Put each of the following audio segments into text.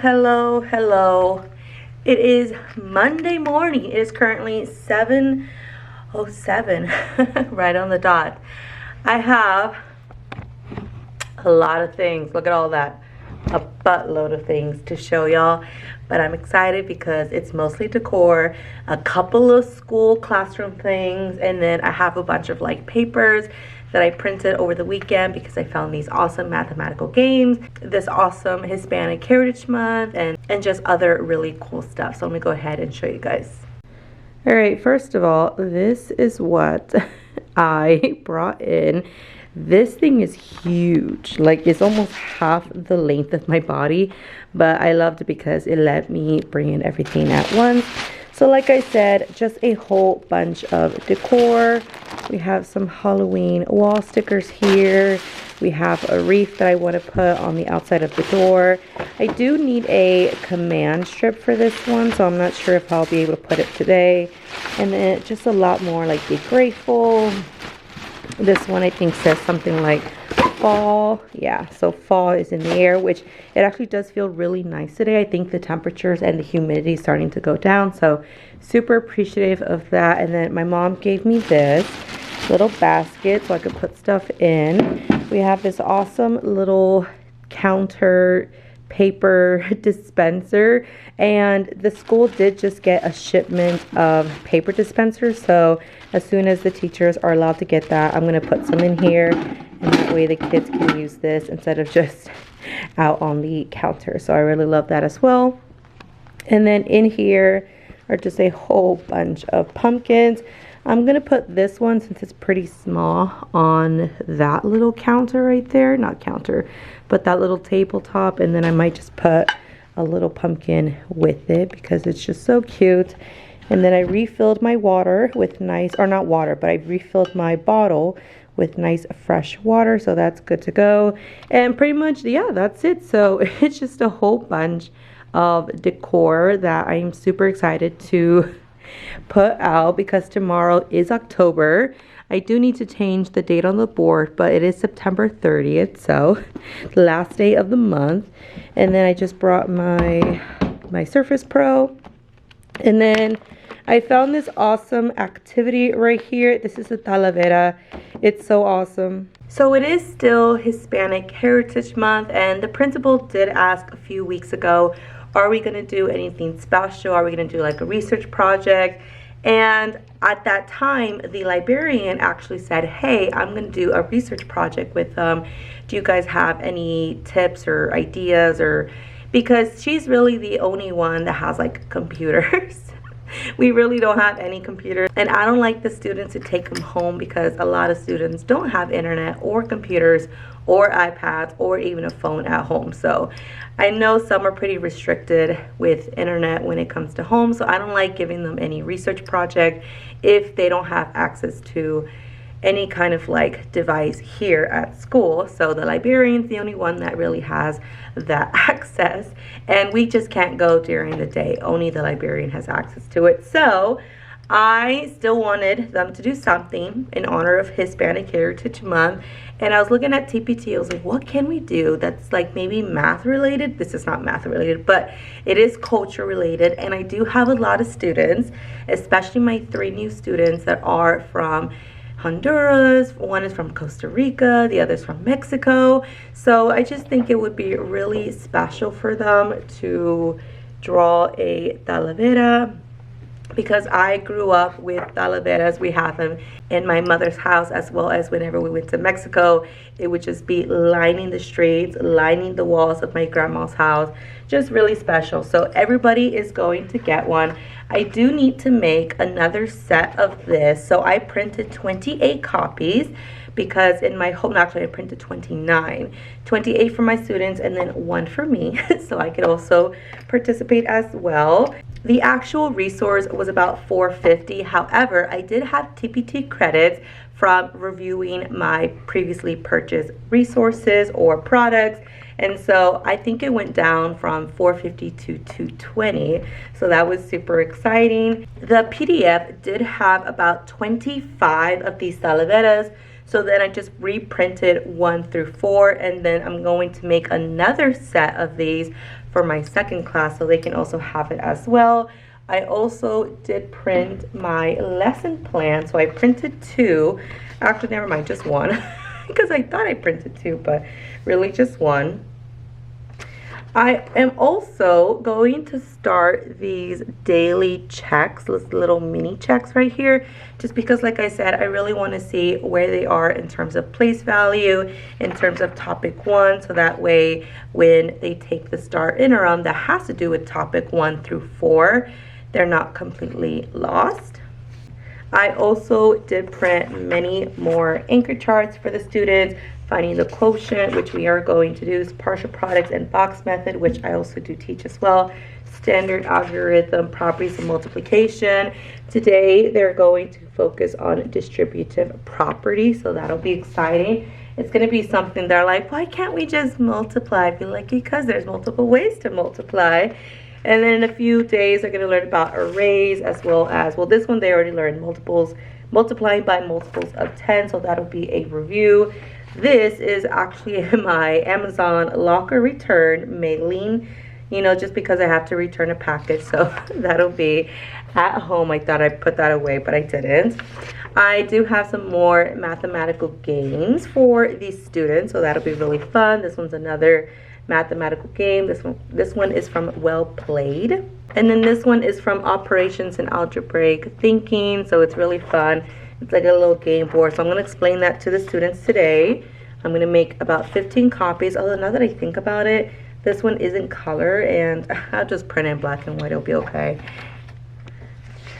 Hello. It is Monday morning. It is currently 7:07, right on the dot. I have a lot of things. Look at all that. A buttload of things to show y'all. But I'm excited because it's mostly decor, a couple of school classroom things, and then I have a bunch of like papers that I printed over the weekend because I found these awesome mathematical games, this awesome Hispanic Heritage Month, and just other really cool stuff. So let me go ahead and show you guys. All right, first of all, this is what I brought in. This thing is huge. Like, it's almost half the length of my body, but I loved it because it let me bring in everything at once. So like I said, just a whole bunch of decor. We have some Halloween wall stickers here. We have a wreath that I want to put on the outside of the door. I do need a command strip for this one, so I'm not sure if I'll be able to put it today. And then just a lot more like be grateful. This one I think says something like fall. Yeah, so fall is in the air, which it actually does feel really nice today. I think the temperatures and the humidity is starting to go down, so super appreciative of that. And then my mom gave me this little basket so I could put stuff in. We have this awesome little counter paper dispenser, and the school did just get a shipment of paper dispensers, so as soon as the teachers are allowed to get that, I'm going to put some in here, and that way the kids can use this instead of just out on the counter. So I really love that as well. And then in here are just a whole bunch of pumpkins. I'm going to put this one, since it's pretty small, on that little counter right there. Not counter, but that little tabletop. And then I might just put a little pumpkin with it because it's just so cute. And then I refilled my water with nice, or not water, but I refilled my bottle with nice fresh water. So that's good to go. And pretty much, yeah, that's it. So it's just a whole bunch of decor that I'm super excited to put out because tomorrow is October. I do need to change the date on the board, but it is September 30th, so the last day of the month. And then I just brought my Surface Pro, and then I found this awesome activity right here. This is a Talavera. It's so awesome. So it is still Hispanic Heritage Month, and the principal did ask a few weeks ago, are we going to do anything special? Are we going to do like a research project? And at that time, the librarian actually said, hey, I'm going to do a research project with them. Do you guys have any tips or ideas? Or because she's really the only one that has like computers. We really don't have any computers, and I don't like the students to take them home because a lot of students don't have internet or computers or iPads or even a phone at home. So I know some are pretty restricted with internet when it comes to home, so I don't like giving them any research project if they don't have access to any kind of like device here at school. So the librarian's the only one that really has that access, and we just can't go during the day. Only the librarian has access to it. So I still wanted them to do something in honor of Hispanic Heritage Month, and I was looking at TPT. I was like, what can we do that's like maybe math related? This is not math related, but it is culture related, and I do have a lot of students, especially my 3 new students that are from Honduras. One is from Costa Rica, the other's from Mexico. So I just think it would be really special for them to draw a Talavera, because I grew up with Talaveras. We have them in my mother's house, as well as whenever we went to Mexico, it would just be lining the streets, lining the walls of my grandma's house. Just really special. So everybody is going to get one. I do need to make another set of this. So I printed 28 copies because in my home, actually I printed 29. 28 for my students and then 1 for me, so I could also participate as well. The actual resource was about $4.50. However, I did have TPT credits from reviewing my previously purchased resources or products, and so I think it went down from $4.50 to $2.20. So that was super exciting. The PDF did have about 25 of these Talaveras. So then I just reprinted 1 through 4, and then I'm going to make another set of these for my second class so they can also have it as well. I also did print my lesson plan, so I printed 2. Actually, never mind, just 1 because I thought I printed 2, but really just 1. I am also going to start these daily checks, this little mini checks right here, just because, like I said, I really want to see where they are in terms of place value, in terms of topic 1, so that way when they take the STAR interim that has to do with topic 1 through 4, they're not completely lost. I also did print many more anchor charts for the students, finding the quotient, which we are going to do, partial products and box method, which I also do teach as well, standard algorithm, properties of multiplication. Today, they're going to focus on distributive properties, so that'll be exciting. It's going to be something they're like, why can't we just multiply? I feel like because there's multiple ways to multiply. And then in a few days, they're going to learn about arrays as well as, well, this one they already learned multiples, multiplying by multiples of 10, so that'll be a review. This is actually my Amazon locker return mailing, you know, just because I have to return a package, so that'll be at home. I thought I'd put that away, but I didn't. I do have some more mathematical games for these students, so that'll be really fun. This one's another mathematical game. This one is from Well Played, and then this one is from Operations and Algebraic Thinking, so it's really fun. It's like a little game board, so I'm going to explain that to the students today. I'm going to make about 15 copies, although now that I think about it, this one is in color, and I'll just print it in black and white, it'll be okay.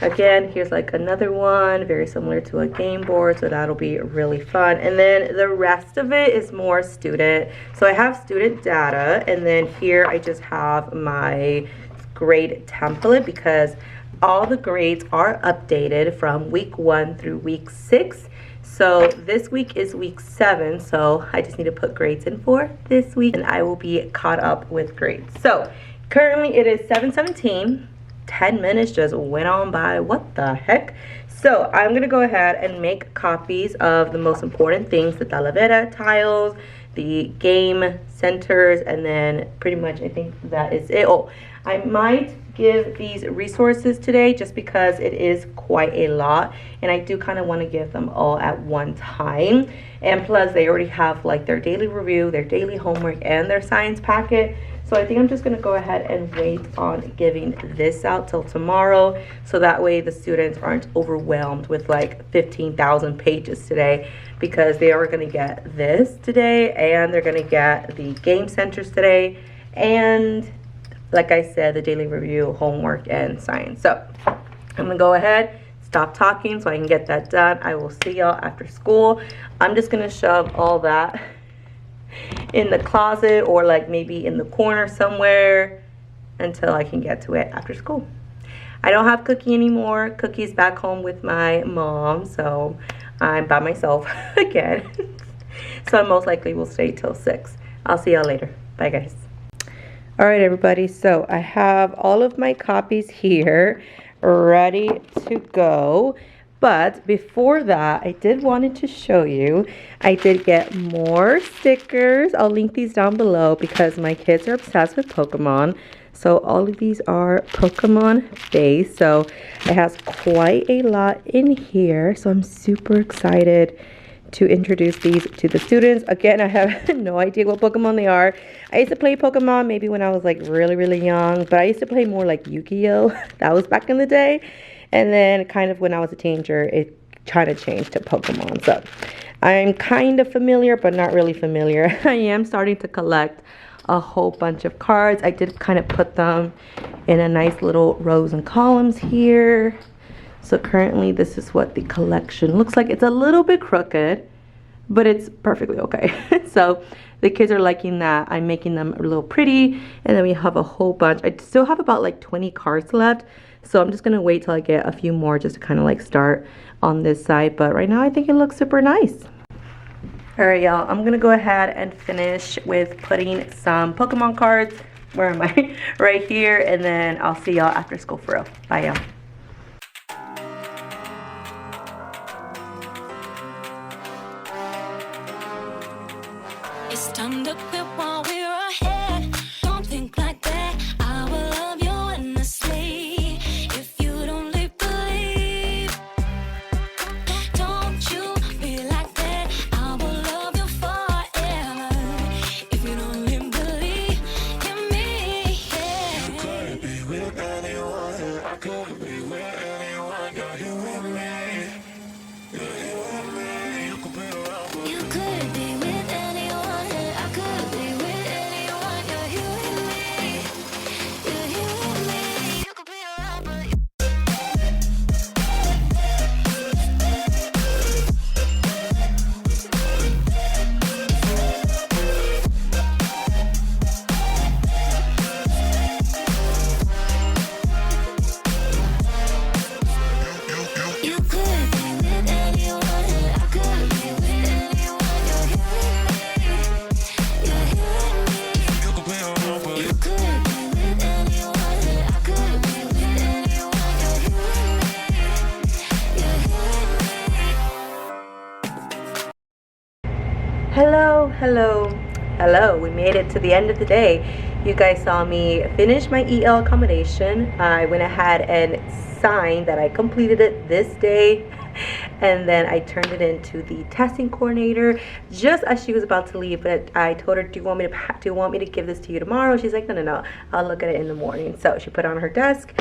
Again, here's like another one, very similar to a game board, so that'll be really fun. And then the rest of it is more student. So I have student data, and then here I just have my grade template because all the grades are updated from week 1 through week 6. So this week is week 7, so I just need to put grades in for this week, and I will be caught up with grades. So currently it is 7:17. 10 minutes just went on by. What the heck? So I'm going to go ahead and make copies of the most important things, the Talavera tiles, the game centers, and then pretty much I think that is it. Oh, I might give these resources today just because it is quite a lot, and I do kind of want to give them all at one time. And plus they already have like their daily review, their daily homework, and their science packet. So I think I'm just going to go ahead and wait on giving this out till tomorrow, so that way the students aren't overwhelmed with like 15,000 pages today, because they are going to get this today, and they're going to get the game centers today, and like I said, the daily review, homework, and science. So I'm going to go ahead, stop talking so I can get that done. I will see y'all after school. I'm just going to shove all that in the closet or like maybe in the corner somewhere until I can get to it after school. I don't have Cookie anymore. Cookie's back home with my mom, so I'm by myself again. So I most likely will stay till 6. I'll see y'all later. Bye guys. All right everybody, so I have all of my copies here ready to go. But before that, I did wanted to show you, I did get more stickers. I'll link these down below because my kids are obsessed with Pokemon. So all of these are Pokemon based. So it has quite a lot in here. So I'm super excited to introduce these to the students. Again, I have no idea what Pokemon they are. I used to play Pokemon maybe when I was like really young, but I used to play more like Yu-Gi-Oh! That was back in the day. And then kind of when I was a teenager, it kind of changed to Pokemon. So I'm kind of familiar, but not really familiar. I am starting to collect a whole bunch of cards. I did kind of put them in a nice little rows and columns here. So currently this is what the collection looks like. It's a little bit crooked, but it's perfectly okay. So the kids are liking that. I'm making them a little pretty. And then we have a whole bunch. I still have about like 20 cards left. So I'm just going to wait till I get a few more just to kind of like start on this side. But right now I think it looks super nice. All right, y'all. I'm going to go ahead and finish with putting some Pokemon cards. Where am I? Right here. And then I'll see y'all after school for real. Bye, y'all. It's time to quit while we're ahead. Don't think like that. I will love you endlessly. If you don't believe, don't you be like that. I will love you forever. If you don't believe in me, yeah. You couldn't be with anyone. I couldn't be with anyone. You're here with me. You're here with me. You could be around, but you could be with anyone. I could be with anyone. You're here with me. You're here with me. You could be around, but you You could be with anyone. I could be with anyone. You're here with me. You're here with me. You could be around, but you could be with anyone. I could be with anyone. You're here with me. You're here with me. Hello, hello, hello. We made it to the end of the day. You guys saw me finish my EL accommodation. I went ahead and signed that I completed it this day, and then I turned it into the testing coordinator just as she was about to leave. But I told her, do you want me to give this to you tomorrow? She's like, no, I'll look at it in the morning. So she put it on her desk.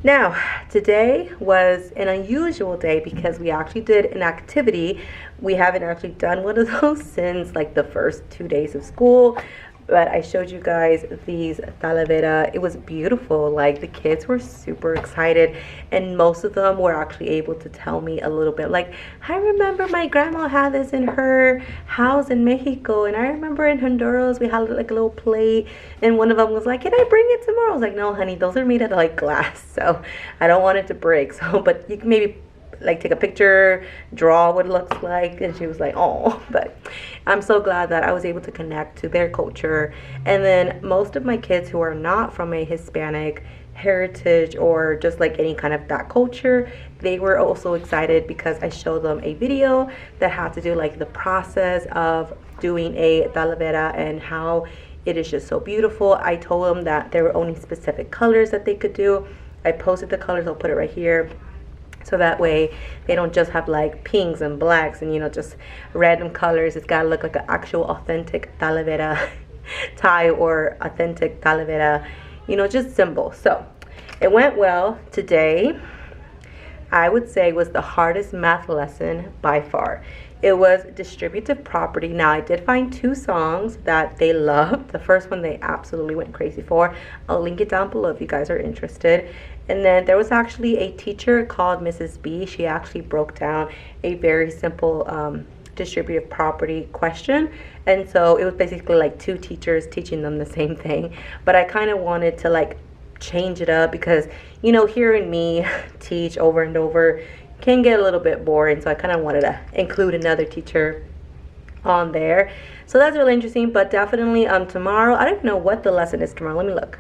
Now, today was an unusual day because we actually did an activity. We haven't actually done one of those since like the first 2 days of school. But I showed you guys these talavera. It was beautiful. Like, the kids were super excited, and most of them were actually able to tell me a little bit. Like, I remember my grandma had this in her house in Mexico, and I remember in Honduras we had like a little plate, and one of them was like, can I bring it tomorrow? I was like, no honey, those are made out of like glass, so I don't want it to break. So but you can maybe like take a picture, draw what it looks like. And she was like, oh. But I'm so glad that I was able to connect to their culture. And then most of my kids who are not from a Hispanic heritage or just like any kind of that culture, they were also excited because I showed them a video that had to do like the process of doing a talavera and how it is just so beautiful. I told them that there were only specific colors that they could do. I posted the colors. I'll put it right here. So that way they don't just have like pinks and blacks and, you know, just random colors. It's gotta look like an actual authentic talavera tie or authentic talavera, you know, just symbol. So it went well. Today, I would say, was the hardest math lesson by far. It was distributive property. Now, I did find 2 songs that they loved. The first one they absolutely went crazy for. I'll link it down below if you guys are interested. And then there was actually a teacher called Mrs. B. She actually broke down a very simple distributive property question. And so it was basically like 2 teachers teaching them the same thing. But I kind of wanted to like change it up because, you know, hearing me teach over and over can get a little bit boring. So I kind of wanted to include another teacher on there. So that's really interesting. But definitely tomorrow, I don't know what the lesson is tomorrow. Let me look.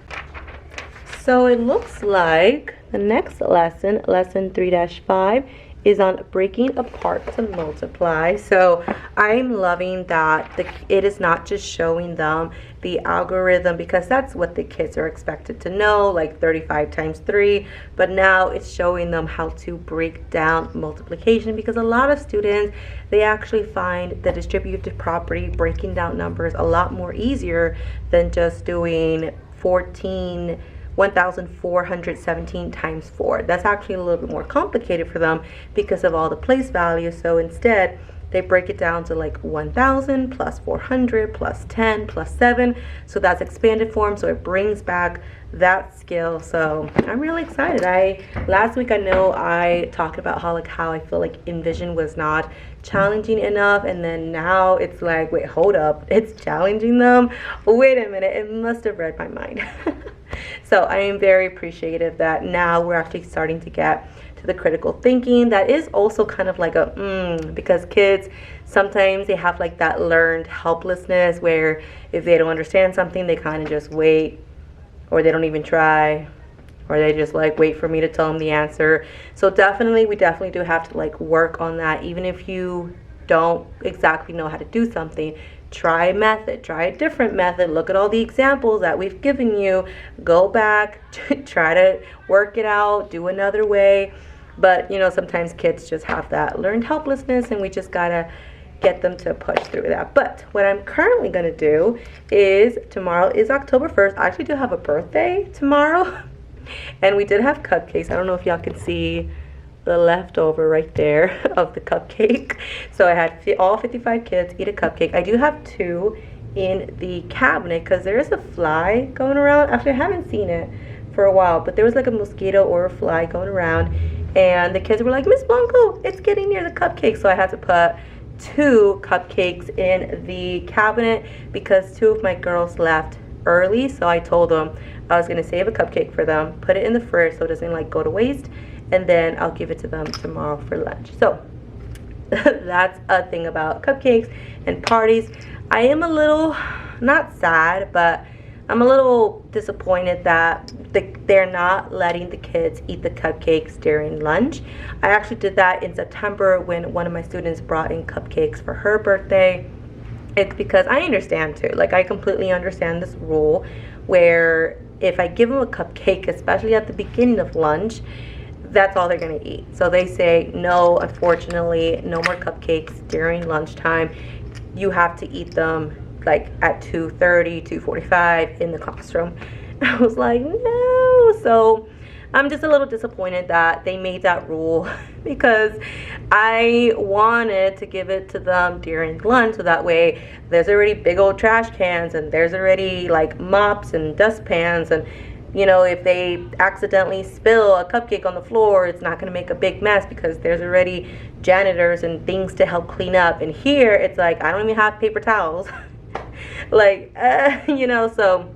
So it looks like the next lesson, lesson 3-5, is on breaking apart to multiply. So I'm loving that it is not just showing them the algorithm, because that's what the kids are expected to know, like 35 times 3. But now it's showing them how to break down multiplication, because a lot of students, they actually find the distributive property, breaking down numbers, a lot more easier than just doing 1,417 times 4. That's actually a little bit more complicated for them because of all the place values. So instead, they break it down to like 1,000 plus 400 plus 10 plus 7. So that's expanded form. So it brings back that skill. So I'm really excited. Last week I know I talked about how I feel like Envision was not challenging enough, and then now it's like, wait, hold up, it's challenging them. Wait a minute, it must have read my mind. So I am very appreciative that now we're actually starting to get to the critical thinking. That is also kind of like because kids, sometimes they have like that learned helplessness where if they don't understand something, they kind of just wait, or they don't even try, or they just like wait for me to tell them the answer. So we definitely do have to like work on that. Even if you don't exactly know how to do something, try a method, try a different method, look at all the examples that we've given you, go back, try to work it out, do another way. But you know, sometimes kids just have that learned helplessness, and we just gotta get them to push through that. But what I'm currently gonna do is, tomorrow is October 1st. I actually do have a birthday tomorrow. And we did have cupcakes. I don't know if y'all can see the leftover right there of the cupcake. So I had all 55 kids eat a cupcake. I do have 2 in the cabinet because there is a fly going around. Actually, I haven't seen it for a while, but there was like a mosquito or a fly going around, and the kids were like, Miss Blanco, it's getting near the cupcake. So I had to put 2 cupcakes in the cabinet because 2 of my girls left early. So I told them I was gonna save a cupcake for them, put it in the fridge so it doesn't like go to waste, and then I'll give it to them tomorrow for lunch. So that's a thing about cupcakes and parties. I am a little, not sad, but I'm a little disappointed that they're not letting the kids eat the cupcakes during lunch. I actually did that in September when one of my students brought in cupcakes for her birthday. It's because I understand too, like I completely understand this rule where if I give them a cupcake, especially at the beginning of lunch, that's all they're gonna eat. So they say, no, unfortunately, no more cupcakes during lunchtime. You have to eat them like at 2:30, 2:45 in the classroom. I was like, no. So I'm just a little disappointed that they made that rule because I wanted to give it to them during lunch, so that way there's already big old trash cans and there's already like mops and dustpans, and you know, if they accidentally spill a cupcake on the floor, it's not going to make a big mess because there's already janitors and things to help clean up. And here it's like I don't even have paper towels. Like you know, so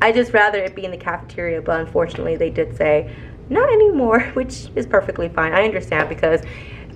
I just rather it be in the cafeteria, but unfortunately they did say not anymore, which is perfectly fine. I understand, because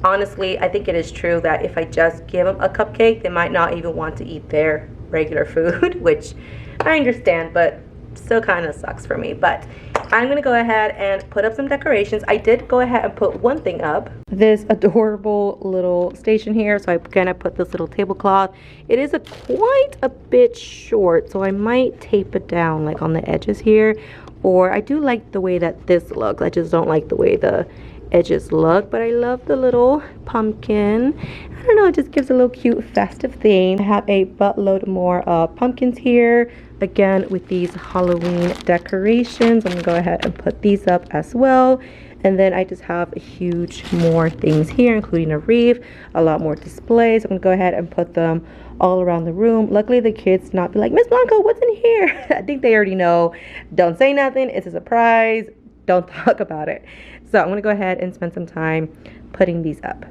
honestly I think it is true that if I just give them a cupcake, they might not even want to eat their regular food, which I understand, but still kind of sucks for me. But I'm gonna go ahead and put up some decorations. I did go ahead and put one thing up, this adorable little station here. So I'm gonna put this little tablecloth. It is quite a bit short, so I might tape it down like on the edges here. Or I do like the way that this looks. I just don't like the way the edges look, but I love the little pumpkin. I don't know, it just gives a little cute festive theme. I have a buttload more pumpkins here, again with these Halloween decorations. I'm gonna go ahead and put these up as well. And then I just have a huge more things here, including a wreath, a lot more displays. I'm gonna go ahead and put them all around the room. Luckily the kids not be like, Miss Blanco, what's in here? I think they already know. Don't say nothing, it's a surprise, don't talk about it. So I'm gonna go ahead and spend some time putting these up.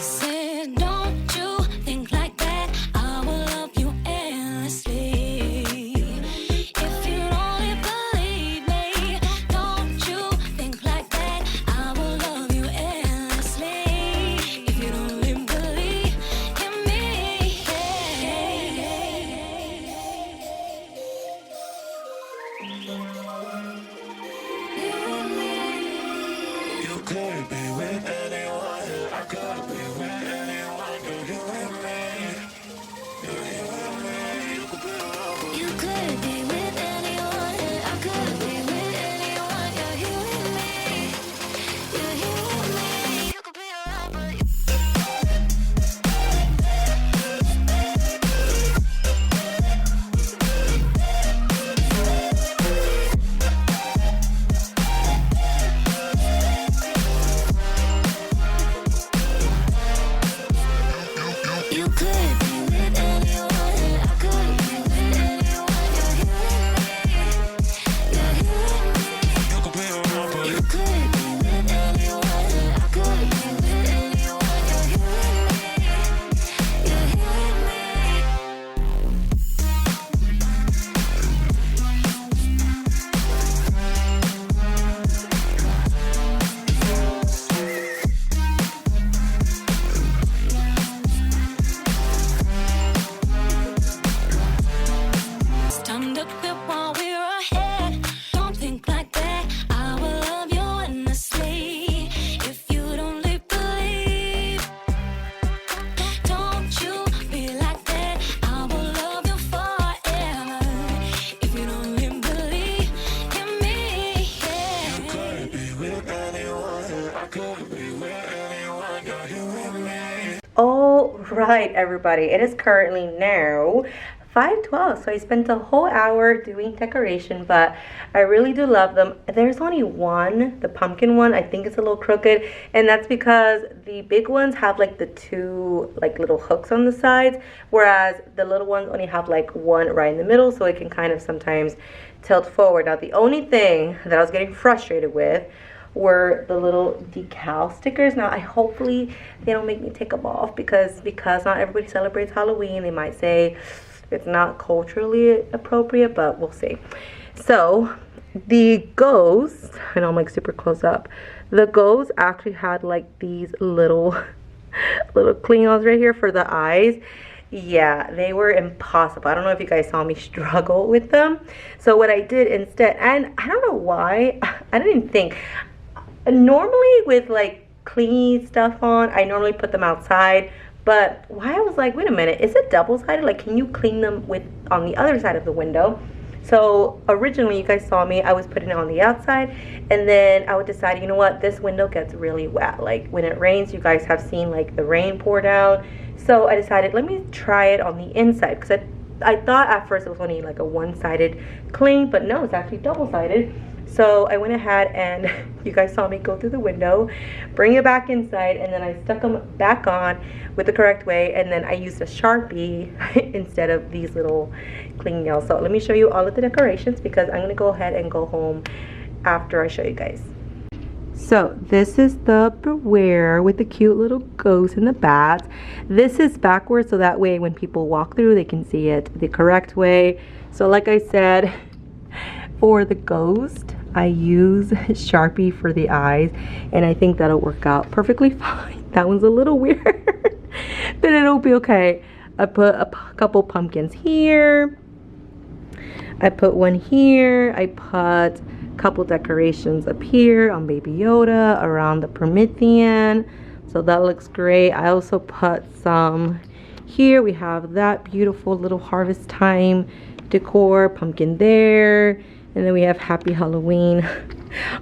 Said, don't you think like that? I will love you endlessly. If you only believe me, don't you think like that? I will love you endlessly. If you only believe in me, You could be with anyone, I could be with anyone. You and me, you could be around. you could be with anyone. I could be with anyone. You're here with me. You're here with me. You could be around, but you All right, everybody. It is currently now 5:12, so I spent a whole hour doing decoration, but I really do love them. There's only one, the pumpkin one. I think it's a little crooked, and that's because the big ones have like the two like little hooks on the sides, whereas the little ones only have like one right in the middle, so it can kind of sometimes tilt forward. Now, the only thing that I was getting frustrated with were the little decal stickers. Now, I hopefully they don't make me take them off because not everybody celebrates Halloween. They might say it's not culturally appropriate, but we'll see. So the ghosts, I know I'm like super close up, the ghosts actually had like these little clean-offs right here for the eyes. Yeah, they were impossible. I don't know if you guys saw me struggle with them. So what I did instead, and I don't know why, I didn't even think, normally with like clingy stuff on, I normally put them outside. But why I was like, wait a minute, is it double-sided? Like, can you clean them with on the other side of the window? So originally, you guys saw me, I was putting it on the outside, and then I would decide, you know what, this window gets really wet. Like when it rains, you guys have seen like the rain pour down. So I decided, let me try it on the inside, because I thought at first it was only like a one-sided clean, but no, it's actually double-sided. So I went ahead and you guys saw me go through the window, bring it back inside, and then I stuck them back on with the correct way, and then I used a Sharpie instead of these little cling nails. So let me show you all of the decorations because I'm going to go ahead and go home after I show you guys. So this is the Beware with the cute little ghost and the bats. This is backwards so that way when people walk through they can see it the correct way. So like I said, for the ghost, I use Sharpie for the eyes, and I think that'll work out perfectly fine. That one's a little weird, but it'll be okay. I put a couple pumpkins here. I put one here. I put a couple decorations up here on Baby Yoda around the Promethean. So that looks great. I also put some here. We have that beautiful little harvest time decor, pumpkin there. And then we have Happy Halloween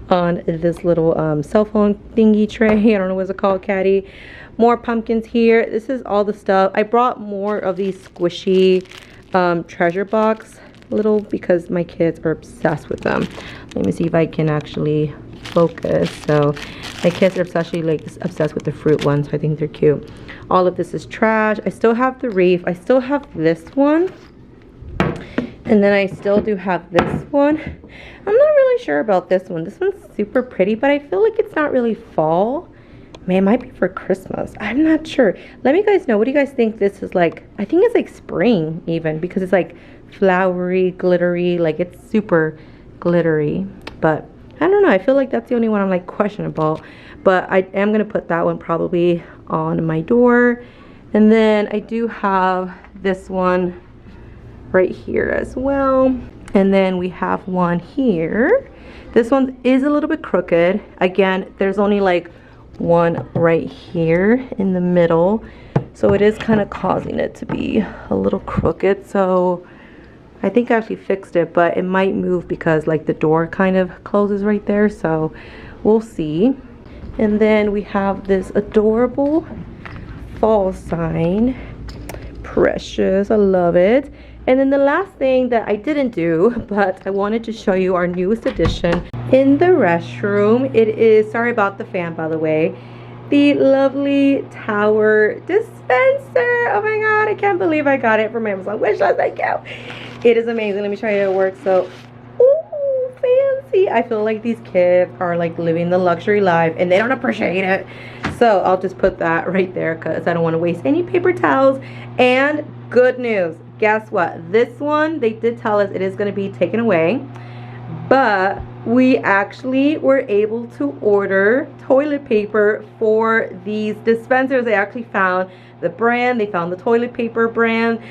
on this little cell phone thingy tray. I don't know what's it called, Caddy. More pumpkins here. This is all the stuff. I brought more of these squishy treasure box little because my kids are obsessed with them. Let me see if I can actually focus. So my kids are especially like obsessed with the fruit ones. I think they're cute. All of this is trash. I still have the wreath. I still have this one. And then I still do have this one. I'm not really sure about this one. This one's super pretty, but I feel like it's not really fall. Man, it might be for Christmas. I'm not sure. Let me guys know. What do you guys think this is like? I think it's like spring even because it's like flowery, glittery. Like it's super glittery. But I don't know. I feel like that's the only one I'm like questionable. But I am going to put that one probably on my door. And then I do have this one right here as well, and then we have one here. This one is a little bit crooked. Again, there's only like one right here in the middle, so it is kind of causing it to be a little crooked. So I think I actually fixed it, but it might move because like the door kind of closes right there, so we'll see. And then we have this adorable fall sign. Precious, I love it. And then the last thing that I didn't do, but I wanted to show you our newest addition in the restroom. It is, sorry about the fan by the way, the lovely tower dispenser. Oh my god, I can't believe I got it from Amazon wish list. Thank you. It is amazing. Let me show you how it works. So, ooh, fancy. I feel like these kids are like living the luxury life and they don't appreciate it. So I'll just put that right there because I don't want to waste any paper towels. And good news. Guess what? This one, they did tell us it is going to be taken away, but we actually were able to order toilet paper for these dispensers. They actually found the brand. They found the toilet paper brand.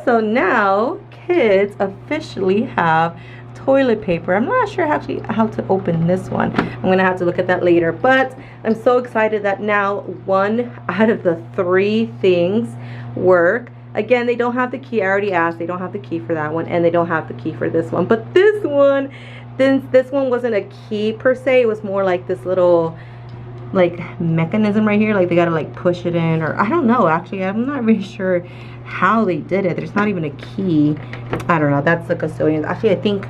So now kids officially have toilet paper. I'm not sure actually how to open this one. I'm going to have to look at that later, but I'm so excited that now 1 out of the 3 things work. Again, they don't have the key. I already asked. They don't have the key for that one, and they don't have the key for this one. But this one, since this one wasn't a key per se, it was more like this little like mechanism right here, like they gotta like push it in, or I don't know, actually I'm not really sure how they did it. There's not even a key. I don't know. That's the custodian. Actually, I think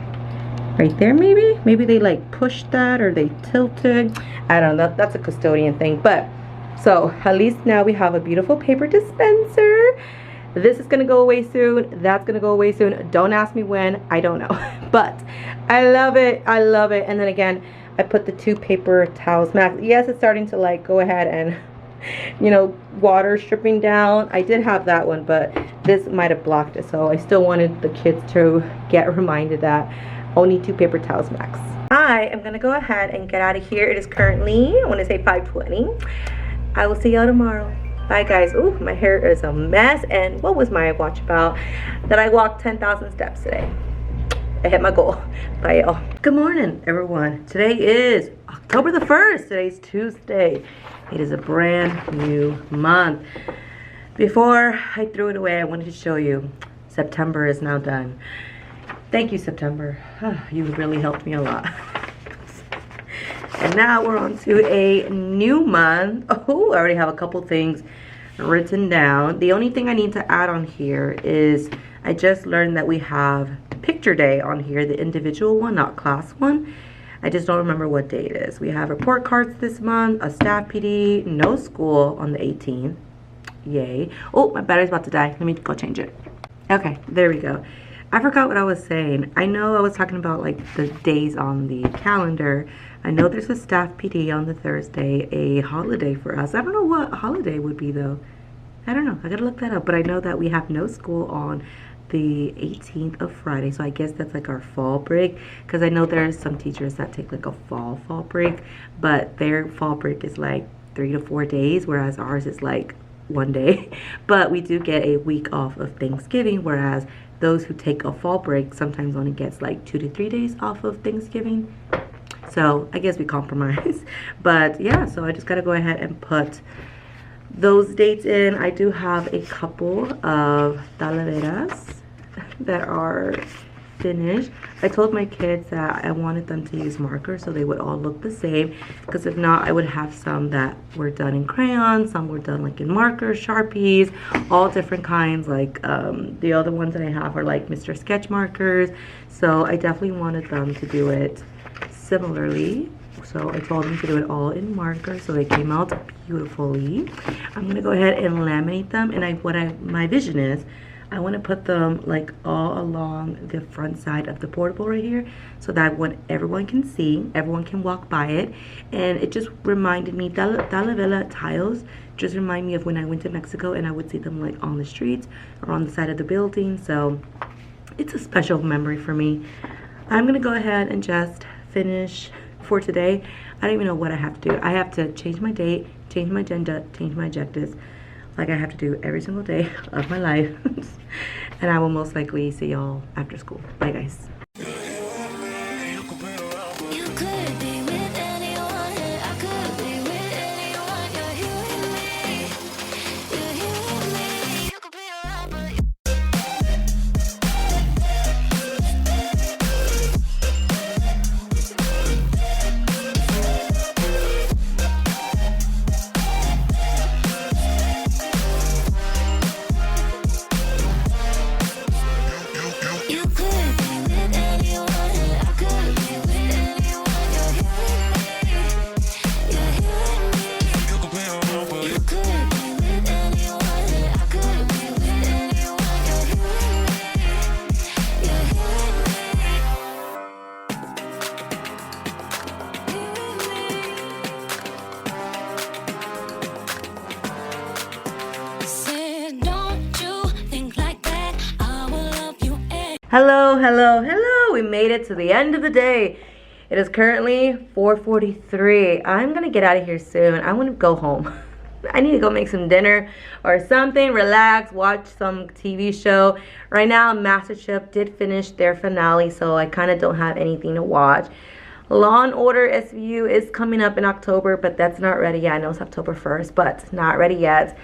right there, maybe they like pushed that or they tilted. I don't know. That's a custodian thing. But so at least now we have a beautiful paper dispenser. This is gonna go away soon. That's gonna go away soon. Don't ask me when. I don't know. But I love it. I love it. And then again, I put the 2 paper towels max. Yes, it's starting to like go ahead and, you know, water dripping down. I did have that one, but this might have blocked it. So I still wanted the kids to get reminded that only 2 paper towels max. I am gonna go ahead and get out of here. It is currently, I want to say 5:20. I will see y'all tomorrow. Bye guys. Ooh, my hair is a mess. And what was my watch about? That I walked 10,000 steps today. I hit my goal. Bye y'all. Good morning everyone. Today is October the 1st. Today's Tuesday. It is a brand new month. Before I threw it away, I wanted to show you September is now done. Thank you, September. You really helped me a lot. And now we're on to a new month. Oh, I already have a couple things written down. The only thing I need to add on here is I just learned that we have picture day on here, the individual one, not class one. I just don't remember what day it is. We have report cards this month, a staff PD, no school on the 18th. Yay. Oh, my battery's about to die. Let me go change it. Okay, there we go. I forgot what I was saying. I know I was talking about like the days on the calendar. I know there's a staff PD on the Thursday, a holiday for us. I don't know what holiday would be though. I don't know. I gotta look that up. But I know that we have no school on the 18th of Friday. So I guess that's like our fall break. Because I know there's some teachers that take like a fall break. But their fall break is like 3 to 4 days. Whereas ours is like 1 day. But we do get a week off of Thanksgiving. Whereas those who take a fall break sometimes only gets like 2 to 3 days off of Thanksgiving. So I guess we compromise. But yeah, so I just gotta go ahead and put those dates in. I do have a couple of talaveras that are finished. I told my kids that I wanted them to use markers so they would all look the same, because if not, I would have some that were done in crayons, some were done like in markers, Sharpies, all different kinds. Like the other ones that I have are like Mr. Sketch markers. So I definitely wanted them to do it similarly. So I told them to do it all in marker, so they came out beautifully. I'm gonna go ahead and laminate them, and my vision is I want to put them like all along the front side of the portable right here, so that when everyone can see, everyone can walk by it. And it just reminded me, Talavera tiles just remind me of when I went to Mexico and I would see them like on the streets or on the side of the building. So it's a special memory for me. I'm gonna go ahead and just finish for today. I don't even know what I have to do. I have to change my date, change my agenda, change my objectives, like I have to do every single day of my life. And I will most likely see y'all after school. Bye guys. You could be with anyone, I could be with anyone. You're here with me, you're here with me. You could be around, but you could be with anyone, I could be with anyone. You're here with me, you're here with me. You could be around, but You could be with anyone, I could be with anyone. You're here with me, you're here with me. Said, don't you think like that? I will love you anyway. Hello, hello, hello. We made it to the end of the day. It is currently 4:43. I'm gonna get out of here soon. I want to go home. I need to go make some dinner or something, relax, watch some TV show. Right now, MasterChef did finish their finale, so I kind of don't have anything to watch. Law and Order SVU is coming up in October, but that's not ready yet. I know it's October 1st, but it's not ready yet.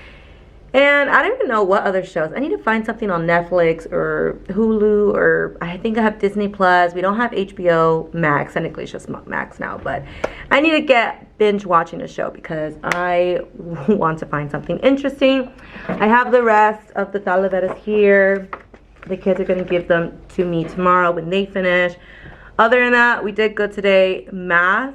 And I don't even know what other shows. I need to find something on Netflix or Hulu, or I think I have Disney Plus. We don't have HBO Max. Technically it's just Max now, but I need to get binge watching a show because I want to find something interesting. I have the rest of the Talaveras here. The kids are going to give them to me tomorrow when they finish. Other than that, we did good today. Math.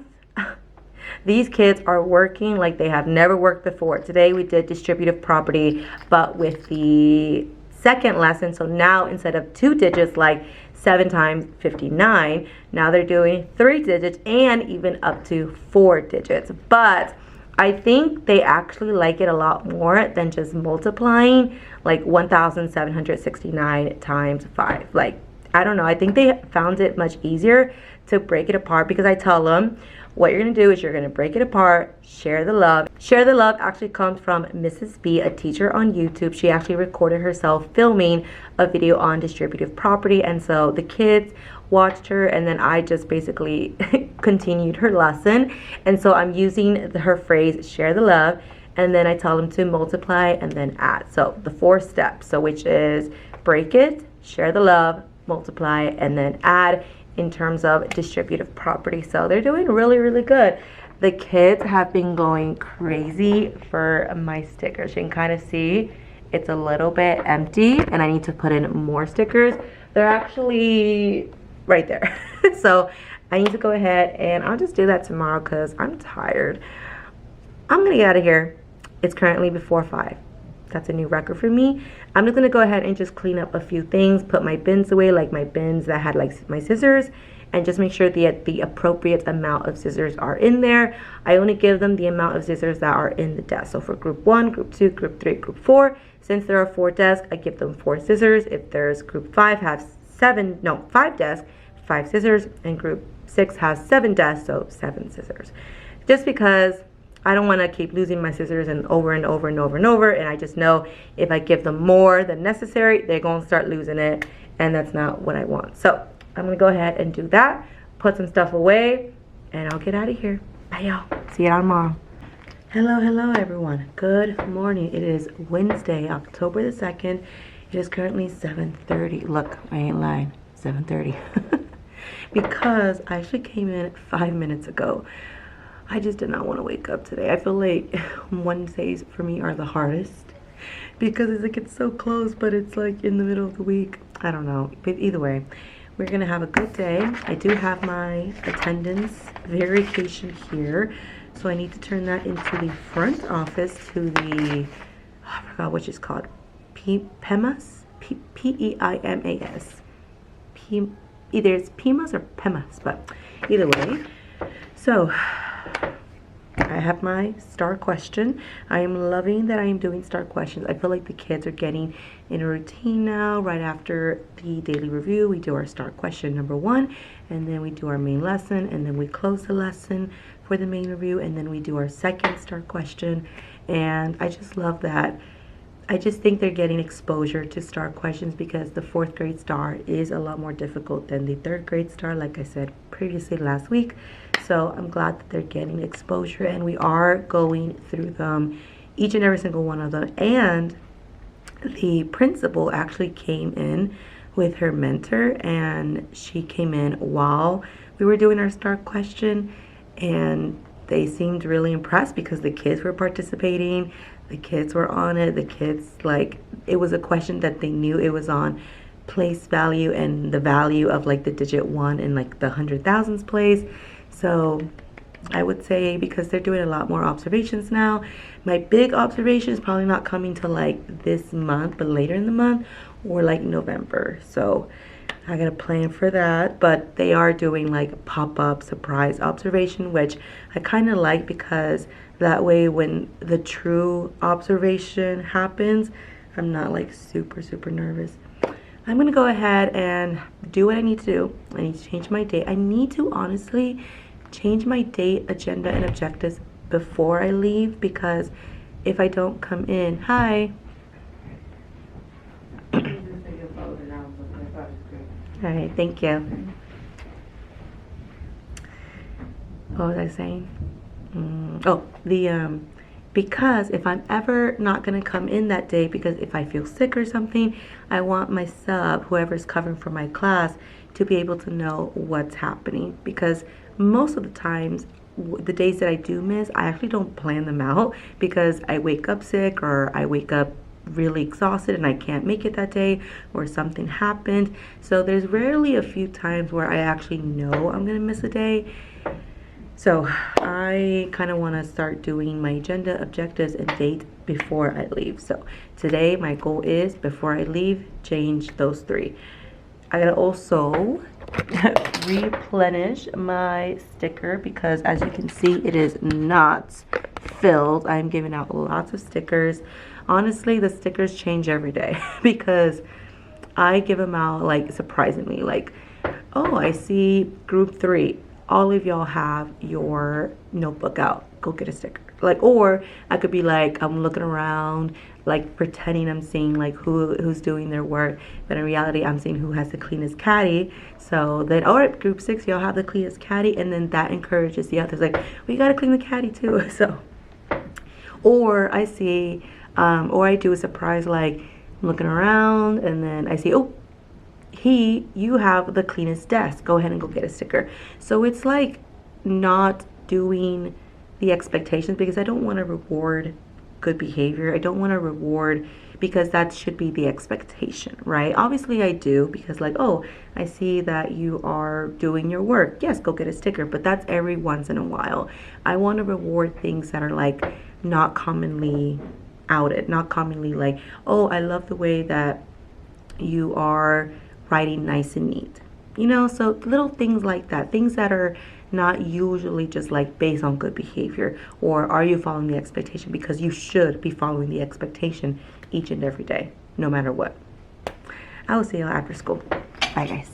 These kids are working like they have never worked before. Today we did distributive property, but with the second lesson. So now instead of 2 digits like 7 times 59, now they're doing 3 digits and even up to 4 digits. But I think they actually like it a lot more than just multiplying like 1,769 times 5. Like, I don't know. I think they found it much easier to break it apart because I tell them, what you're going to do is you're going to break it apart, share the love. Share the love actually comes from Mrs. B, a teacher on YouTube. She actually recorded herself filming a video on distributive property. And so the kids watched her, and then I just basically continued her lesson. And so I'm using her phrase, share the love. And then I tell them to multiply and then add. So the 4 steps, so which is break it, share the love, multiply, and then add in terms of distributive property. So they're doing really, really good. The kids have been going crazy for my stickers. You can kind of see it's a little bit empty and I need to put in more stickers. They're actually right there. So I need to go ahead and I'll just do that tomorrow because I'm tired. I'm gonna get out of here. It's currently before 5. That's a new record for me. I'm just gonna go ahead and just clean up a few things, put my bins away, like my bins that had like my scissors, and just make sure that the appropriate amount of scissors are in there. I only give them the amount of scissors that are in the desk. So for group 1, group 2, group 3, group 4, since there are 4 desks, I give them 4 scissors. If there's group 5 has 5 desks, 5 scissors, and group 6 has 7 desks, so 7 scissors. Just because I don't want to keep losing my scissors and over and over and over and over, and I just know if I give them more than necessary, they're going to start losing it, and that's not what I want. So I'm going to go ahead and do that, put some stuff away, and I'll get out of here. Bye, y'all. See you tomorrow. Hello, everyone. Good morning. It is Wednesday, October the 2nd. It is currently 7:30. Look, I ain't lying. 7:30. Because I actually came in 5 minutes ago. I just did not want to wake up today. I feel like Wednesdays for me are the hardest because it's like it's so close, but it's like in the middle of the week. I don't know. But either way, we're going to have a good day. I do have my attendance verification here. So I need to turn that into the front office to the, I forgot what it's called. PEMAS? P-E-I-M-A-S. Either it's PEMAS or PEMAS, but either way. So I have my star question. I am loving that I am doing star questions. I feel like the kids are getting in a routine now. Right after the daily review, we do our star question number 1, and then we do our main lesson, and then we close the lesson for the main review, and then we do our second star question. And I just love that. I just think they're getting exposure to star questions because the 4th grade star is a lot more difficult than the 3rd grade star, like I said previously last week. So I'm glad that they're getting exposure, and we are going through them, each and every single one of them. And the principal actually came in with her mentor, and she came in while we were doing our star question, and they seemed really impressed because the kids were participating. The kids were on it. The kids, like, it was a question that they knew it was on place value and the value of like the digit 1 in like the 100,000s place. So I would say because they're doing a lot more observations now, my big observation is probably not coming to like this month, but later in the month or like November. So I got a plan for that, but they are doing like pop-up surprise observation, which I kind of like because that way when the true observation happens, I'm not like super nervous. I'm gonna go ahead and do what I need to do. I need to change my date. I need to honestly change my date, agenda, and objectives before I leave, because if I don't come in, hi. All right, thank you. What was I saying? Oh, the because if I'm ever not gonna come in that day, because if I feel sick or something, I want my sub, whoever's covering for my class, to be able to know what's happening. Because most of the times, the days that I do miss, I actually don't plan them out because I wake up sick or I wake up really exhausted and I can't make it that day or something happened. So there's rarely a few times where I actually know I'm gonna miss a day. So I kind of want to start doing my agenda, objectives, and date before I leave. So today my goal is, before I leave, change those 3. I gotta also replenish my sticker because, as you can see, it is not filled. I'm giving out lots of stickers. Honestly, the stickers change every day because I give them out like surprisingly. Like, oh, I see group 3. All of y'all have your notebook out. Go get a sticker. Like, or I could be like, I'm looking around, like pretending I'm seeing like who's doing their work, but in reality I'm seeing who has the cleanest caddy. So then, all right, group 6, y'all have the cleanest caddy, and then that encourages the others, like, we gotta clean the caddy too. So, or I see, or I do a surprise, like I'm looking around, and then I see, oh, you have the cleanest desk. Go ahead and go get a sticker. So it's like not doing the expectations, because I don't want to reward good behavior. I don't want to reward because that should be the expectation, right? Obviously I do, because like, oh, I see that you are doing your work. Yes, go get a sticker, but that's every once in a while. I want to reward things that are like not commonly outed, not commonly like, oh, I love the way that you are writing nice and neat, you know. So little things like that, things that are not usually just like based on good behavior, or are you following the expectation, because you should be following the expectation each and every day, no matter what. I will see y'all after school. Bye guys.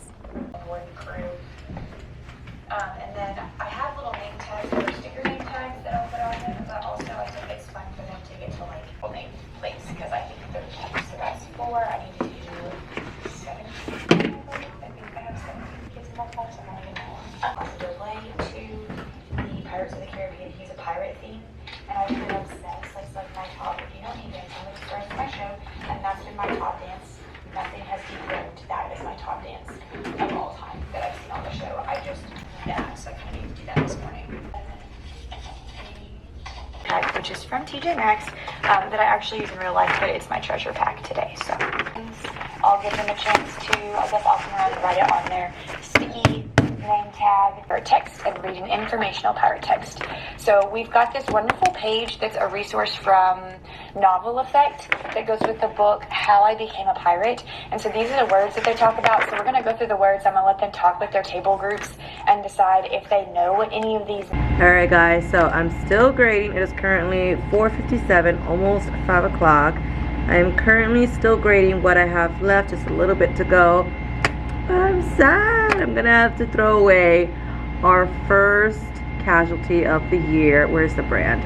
And then I have little name tags or sticker name tags that I'll put on them, but also I think it's fun for them to get to like full name plates, because I think they're cute. So that's 4. I need to do 7. I think I have 7 kids in my class. I'm only on the delay to the Pirates of the Caribbean. He's a pirate theme, and I've been obsessed. It's like my top, if you know me, dance on the stars of my show, and that's been my top dance. Nothing has dethroned that is my top dance of all time that I've seen on the show. I just need that, so I kind of need to do that this morning. Pack, which is from TJ Maxx, that I actually use in real life, but it's my treasure pack today. So I'll give them a chance to, I guess I'll come around and write it on their sticky name tag or text and read an informational pirate text. So we've got this wonderful page that's a resource from Novel Effect that goes with the book How I Became a Pirate. And so these are the words that they talk about. So we're going to go through the words. I'm going to let them talk with their table groups and decide if they know what any of these. All right guys, so I'm still grading. It is currently 4:57, almost 5 o'clock. I'm currently still grading what I have left, just a little bit to go. But I'm sad. I'm gonna have to throw away our first casualty of the year. Where's the brand?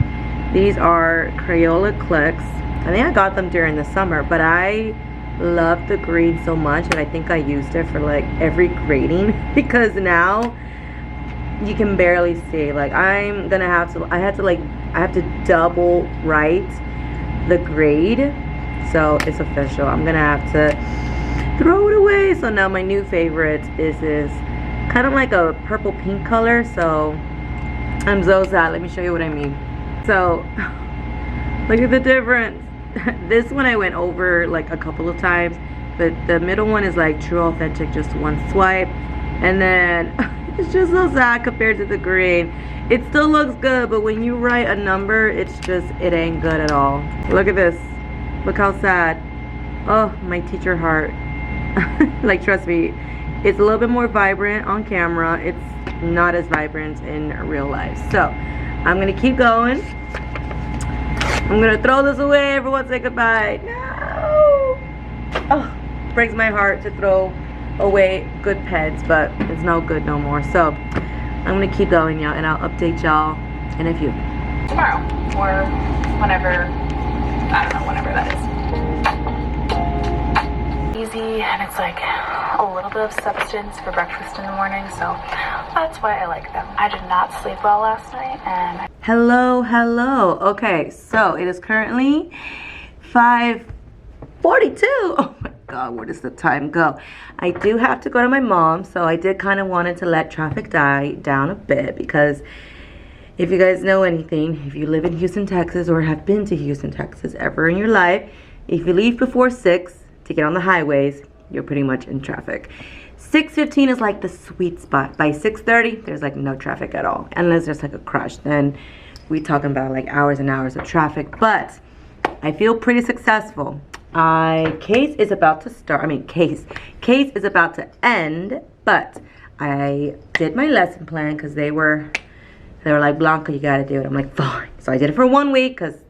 These are Crayola Clicks. I think I got them during the summer, but I love the green so much, and I think I used it for like every grading because now you can barely see. Like I have to double write the grade, so it's official. I'm gonna have to throw it away. So now my new favorite is this kind of like a purple pink color. So I'm so sad. Let me show you what I mean. So look at the difference. This one I went over like a couple of times, but the middle one is like true authentic, just one swipe, and then it's just so sad compared to the green. It still looks good, but when you write a number, it's just, it ain't good at all. Look at this. Look how sad. Oh, my teacher heart. Like, trust me, it's a little bit more vibrant on camera. It's not as vibrant in real life. So I'm gonna keep going. I'm gonna throw this away. Everyone say goodbye. No. Oh, breaks my heart to throw away good pens, but it's no good no more. So I'm gonna keep going, y'all, and I'll update y'all in a few. Tomorrow, or whenever, I don't know, whenever that is. easy and it's like a little bit of substance for breakfast in the morning, so that's why I like them. I did not sleep well last night and hello. Okay, so it is currently 5:42. Oh my god, where does the time go? I do have to go to my mom, so I did kind of wanted to let traffic die down a bit, because if you guys know anything, if you live in Houston, Texas, or have been to Houston, Texas ever in your life, if you leave before 6 to get on the highways, you're pretty much in traffic. 6:15 is like the sweet spot. By 6:30, there's like no traffic at all, unless there's like a crush. Then we talking about like hours and hours of traffic. But I feel pretty successful. Case is about to start. I mean, case is about to end. But I did my lesson plan because they were like, Blanca, you gotta do it. I'm like, fine. So I did it for 1 week because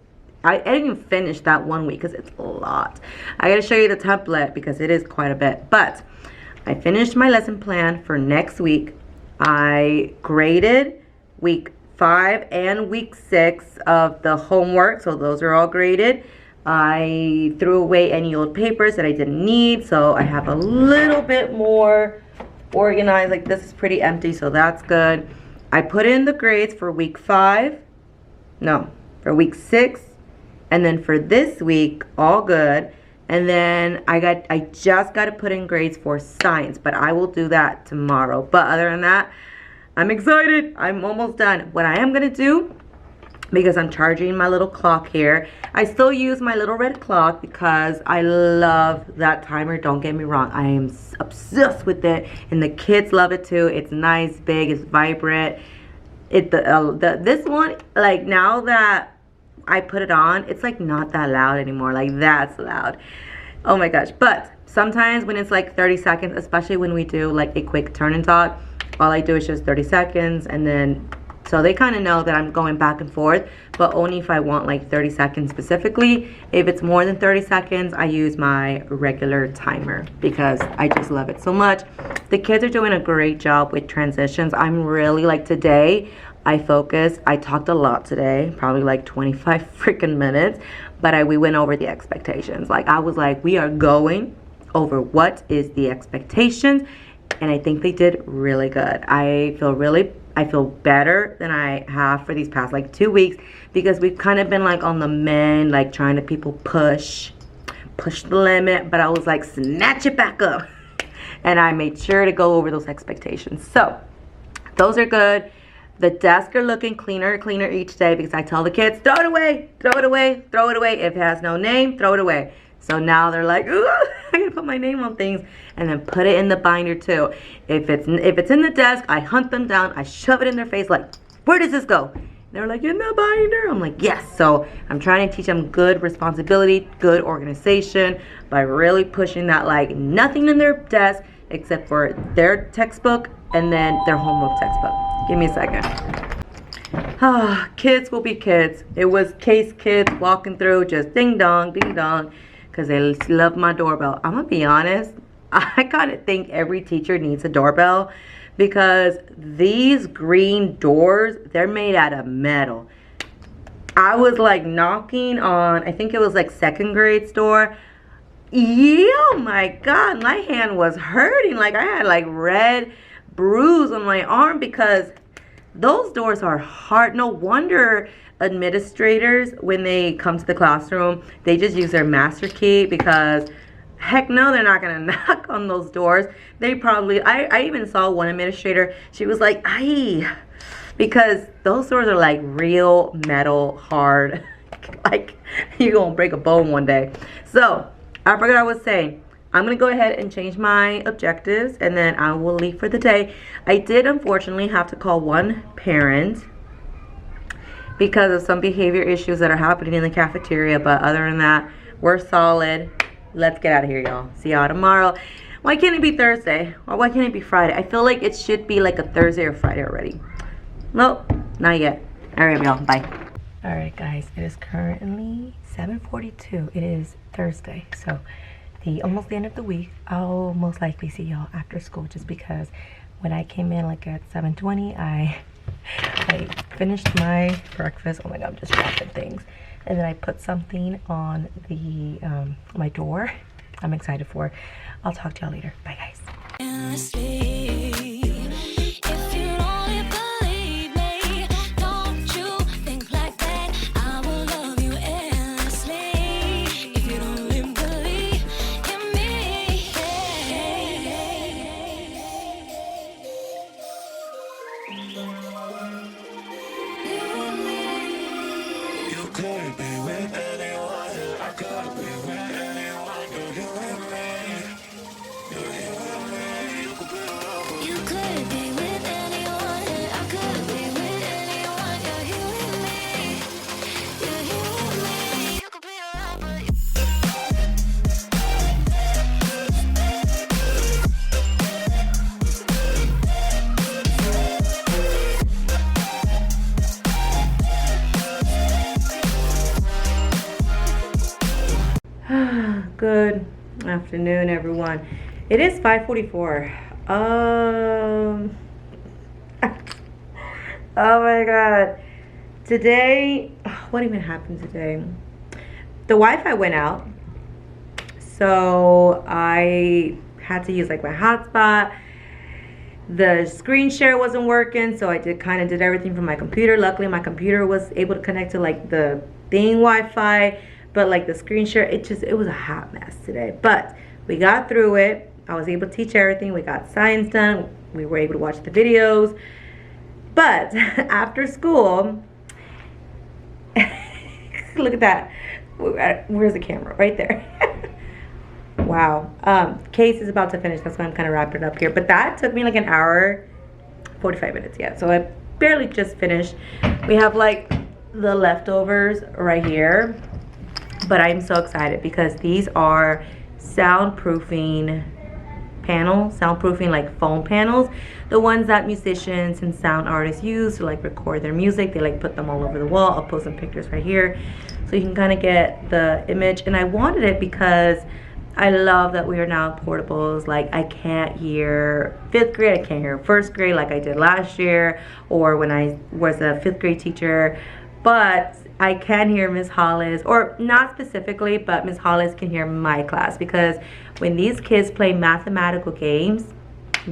I didn't even finish that 1 week because it's a lot. I gotta show you the template because it is quite a bit. But I finished my lesson plan for next week. I graded week 5 and week 6 of the homework, so those are all graded. I threw away any old papers that I didn't need, so I have a little bit more organized. Like, this is pretty empty, so that's good. I put in the grades for week 5, no, for week 6, and then for this week, all good. And then I just got to put in grades for science, but I will do that tomorrow. But other than that, I'm excited. I'm almost done. What I am going to do, because I'm charging my little clock here, I still use my little red clock because I love that timer. Don't get me wrong. I am obsessed with it, and the kids love it too. It's nice, big, it's vibrant. This one, like, now that I put it on, it's like not that loud anymore. Like, that's loud. Oh my gosh. But sometimes when it's like 30 seconds, especially when we do like a quick turn and talk, all I do is just 30 seconds, and then so they kind of know that I'm going back and forth, but only if I want like 30 seconds specifically. If it's more than 30 seconds, I use my regular timer because I just love it so much. The kids are doing a great job with transitions. I'm really, like, today I talked a lot today, probably like 25 freaking minutes, but we went over the expectations. Like, I was like, we are going over what is the expectations, and I think they did really good. I feel better than I have for these past like 2 weeks, because we've kind of been like on the mend, like trying to people push the limit, but I was like, snatch it back up. And I made sure to go over those expectations. So those are good. The desks are looking cleaner and cleaner each day because I tell the kids, throw it away, throw it away, throw it away. If it has no name, throw it away. So now they're like, ooh, I gotta put my name on things, and then put it in the binder too. If it's in the desk, I hunt them down, I shove it in their face like, where does this go? They're like, in the binder. I'm like, yes. So I'm trying to teach them good responsibility, good organization, by really pushing that, like, nothing in their desk except for their textbook and then their homework textbook. Give me a second. Kids will be kids. It was case kids walking through, just ding dong, because they love my doorbell. I'm gonna be honest, I kind of think every teacher needs a doorbell, because these green doors, they're made out of metal. I was like knocking on, I think it was like 2nd grade's door. Yeah, oh my god, my hand was hurting. Like, I had like red bruise on my arm because those doors are hard. No wonder administrators, when they come to the classroom, they just use their master key, because heck no, they're not gonna knock on those doors. They probably, I even saw one administrator, she was like, aye, because those doors are like real metal, hard. Like, you're gonna break a bone one day. So I forgot what I was saying. I'm gonna go ahead and change my objectives, and then I will leave for the day. I did unfortunately have to call one parent because of some behavior issues that are happening in the cafeteria, but other than that, we're solid. Let's get out of here, y'all. See y'all tomorrow. Why can't it be Thursday? Or why can't it be Friday? I feel like it should be like a Thursday or Friday already. Nope, not yet. All right, y'all, bye. All right, guys, it is currently 7:42. It is Thursday, so almost the end of the week. I'll most likely see y'all after school, just because when I came in like at 7:20, I finished my breakfast. Oh my god, I'm just dropping things. And then I put something on the my door. I'm excited for. I'll talk to y'all later. Bye, guys. Endlessly. If you only believe me, don't you think like that? I will love you endlessly. If you only believe in me, You could be with anyone, I could be with anyone. You and me, you could be around. you could be with anyone. I could be with anyone. You're here with me. You're here with me. You could be around, but you Good afternoon, everyone. It is 5:44. Oh my god. Today, what even happened today? The Wi-Fi went out, so I had to use like my hotspot. The screen share wasn't working, so I kind of did everything from my computer. Luckily, my computer was able to connect to like the thing Wi-Fi, but like the screen share, it was a hot mess today. But we got through it. I was able to teach everything. We got science done. We were able to watch the videos. But after school, look at that. Where's the camera? Right there. Wow. Case is about to finish. That's why I'm kind of wrapping it up here. But that took me like an hour, 45 minutes. Yeah. So I barely just finished. We have like the leftovers right here. But I'm so excited because these are soundproofing panels, soundproofing like foam panels, the ones that musicians and sound artists use to like record their music. They like put them all over the wall. I'll post some pictures right here so you can kind of get the image. And I wanted it because I love that we are now portables. Like I can't hear 5th grade, I can't hear 1st grade like I did last year or when I was a 5th grade teacher, but I can hear Miss Hollis, or not specifically, but Miss Hollis can hear my class because when these kids play mathematical games,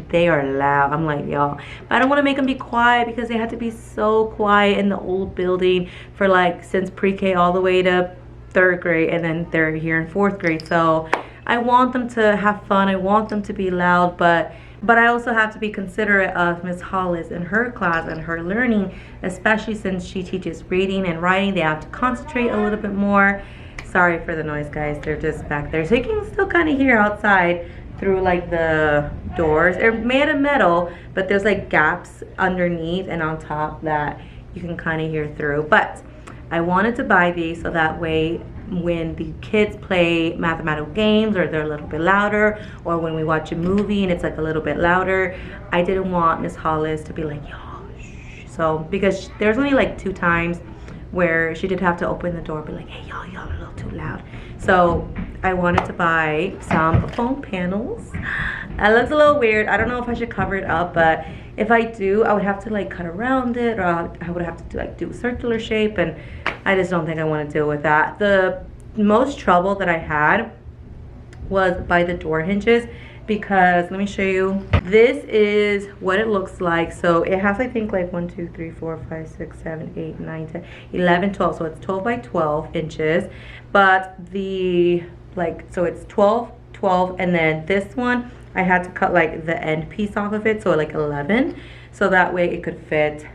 they are loud. I'm like, y'all, but I don't want to make them be quiet because they had to be so quiet in the old building for like since pre-K all the way to 3rd grade, and then they're here in 4th grade. So I want them to have fun. I want them to be loud, but I also have to be considerate of Miss Hollis and her class and her learning, especially since she teaches reading and writing. They have to concentrate a little bit more. Sorry for the noise, guys. They're just back there. So you can still kind of hear outside through like the doors. They're made of metal, but there's like gaps underneath and on top that you can kind of hear through. But I wanted to buy these so that way when the kids play mathematical games or they're a little bit louder, or when we watch a movie and it's like a little bit louder, I didn't want Miss Hollis to be like, y'all, shh. So because there's only like 2 times where she did have to open the door and be like, hey, y'all are a little too loud. So I wanted to buy some foam panels. That looks a little weird. I don't know if I should cover it up, but if I do, I would have to like cut around it, or I would have to do a circular shape, and I just don't think I want to deal with that. The most trouble that I had was by the door hinges, because let me show you. This is what it looks like. So it has, I think, like 1, 2, 3, 4, 5, 6, 7, 8, 9, 10, 11, 12. So it's 12 by 12 inches. But the, like, so it's 12, 12, and then this one, I had to cut like the end piece off of it, so like 11. So that way it could fit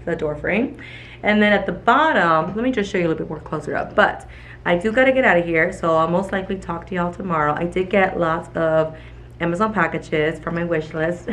the door frame. And then at the bottom, let me just show you a little bit more closer up. But I do gotta get out of here, so I'll most likely talk to y'all tomorrow. I did get lots of Amazon packages from my wish list.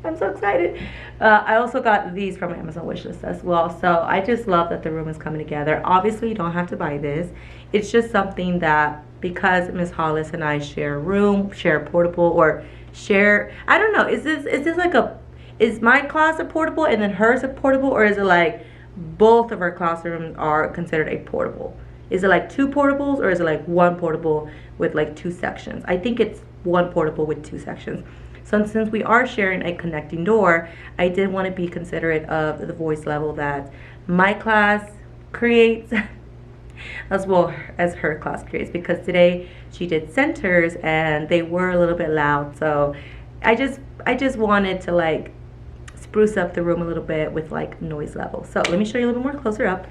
I'm so excited. I also got these from my Amazon wish list as well. So I just love that the room is coming together. Obviously, you don't have to buy this. It's just something that, because Miss Hollis and I share a room, share a portable, or share, I don't know, is this like a, is my class a portable and then hers a portable, or is it like both of our classrooms are considered a portable? Is it like 2 portables, or is it like 1 portable with like 2 sections? I think it's 1 portable with 2 sections. So since we are sharing a connecting door, I did want to be considerate of the voice level that my class creates as well as her class periods, because today she did centers and they were a little bit loud. So I just wanted to like spruce up the room a little bit with like noise level. So let me show you a little more closer up.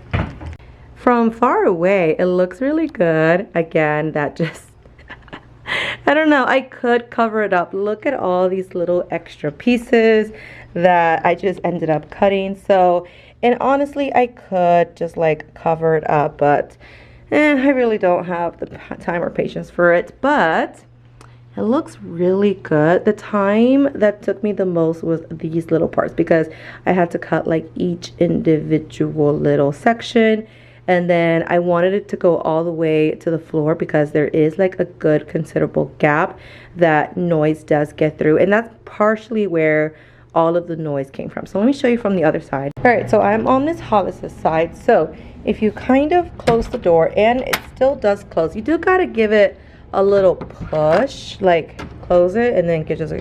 From far away, it looks really good. Again, that just I don't know, I could cover it up. Look at all these little extra pieces that I just ended up cutting. So, and honestly, I could just like cover it up, but I really don't have the time or patience for it. But it looks really good. The time that took me the most was these little parts, because I had to cut like each individual little section. And then I wanted it to go all the way to the floor, because there is like a good considerable gap that noise does get through. And that's partially where all of the noise came from. So let me show you from the other side. All right, so I'm on Miss Hollis's side. So if you kind of close the door, and it still does close, you do gotta give it a little push, like close it and then get just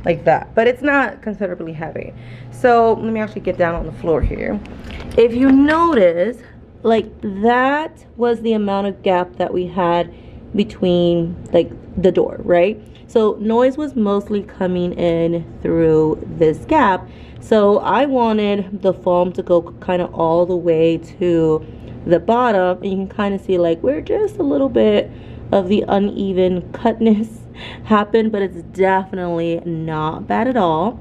like that. But it's not considerably heavy. So let me actually get down on the floor here. If you notice, like that was the amount of gap that we had between like the door, right? So noise was mostly coming in through this gap. So I wanted the foam to go kind of all the way to the bottom, and you can kind of see like where just a little bit of the uneven cutness happened, but it's definitely not bad at all.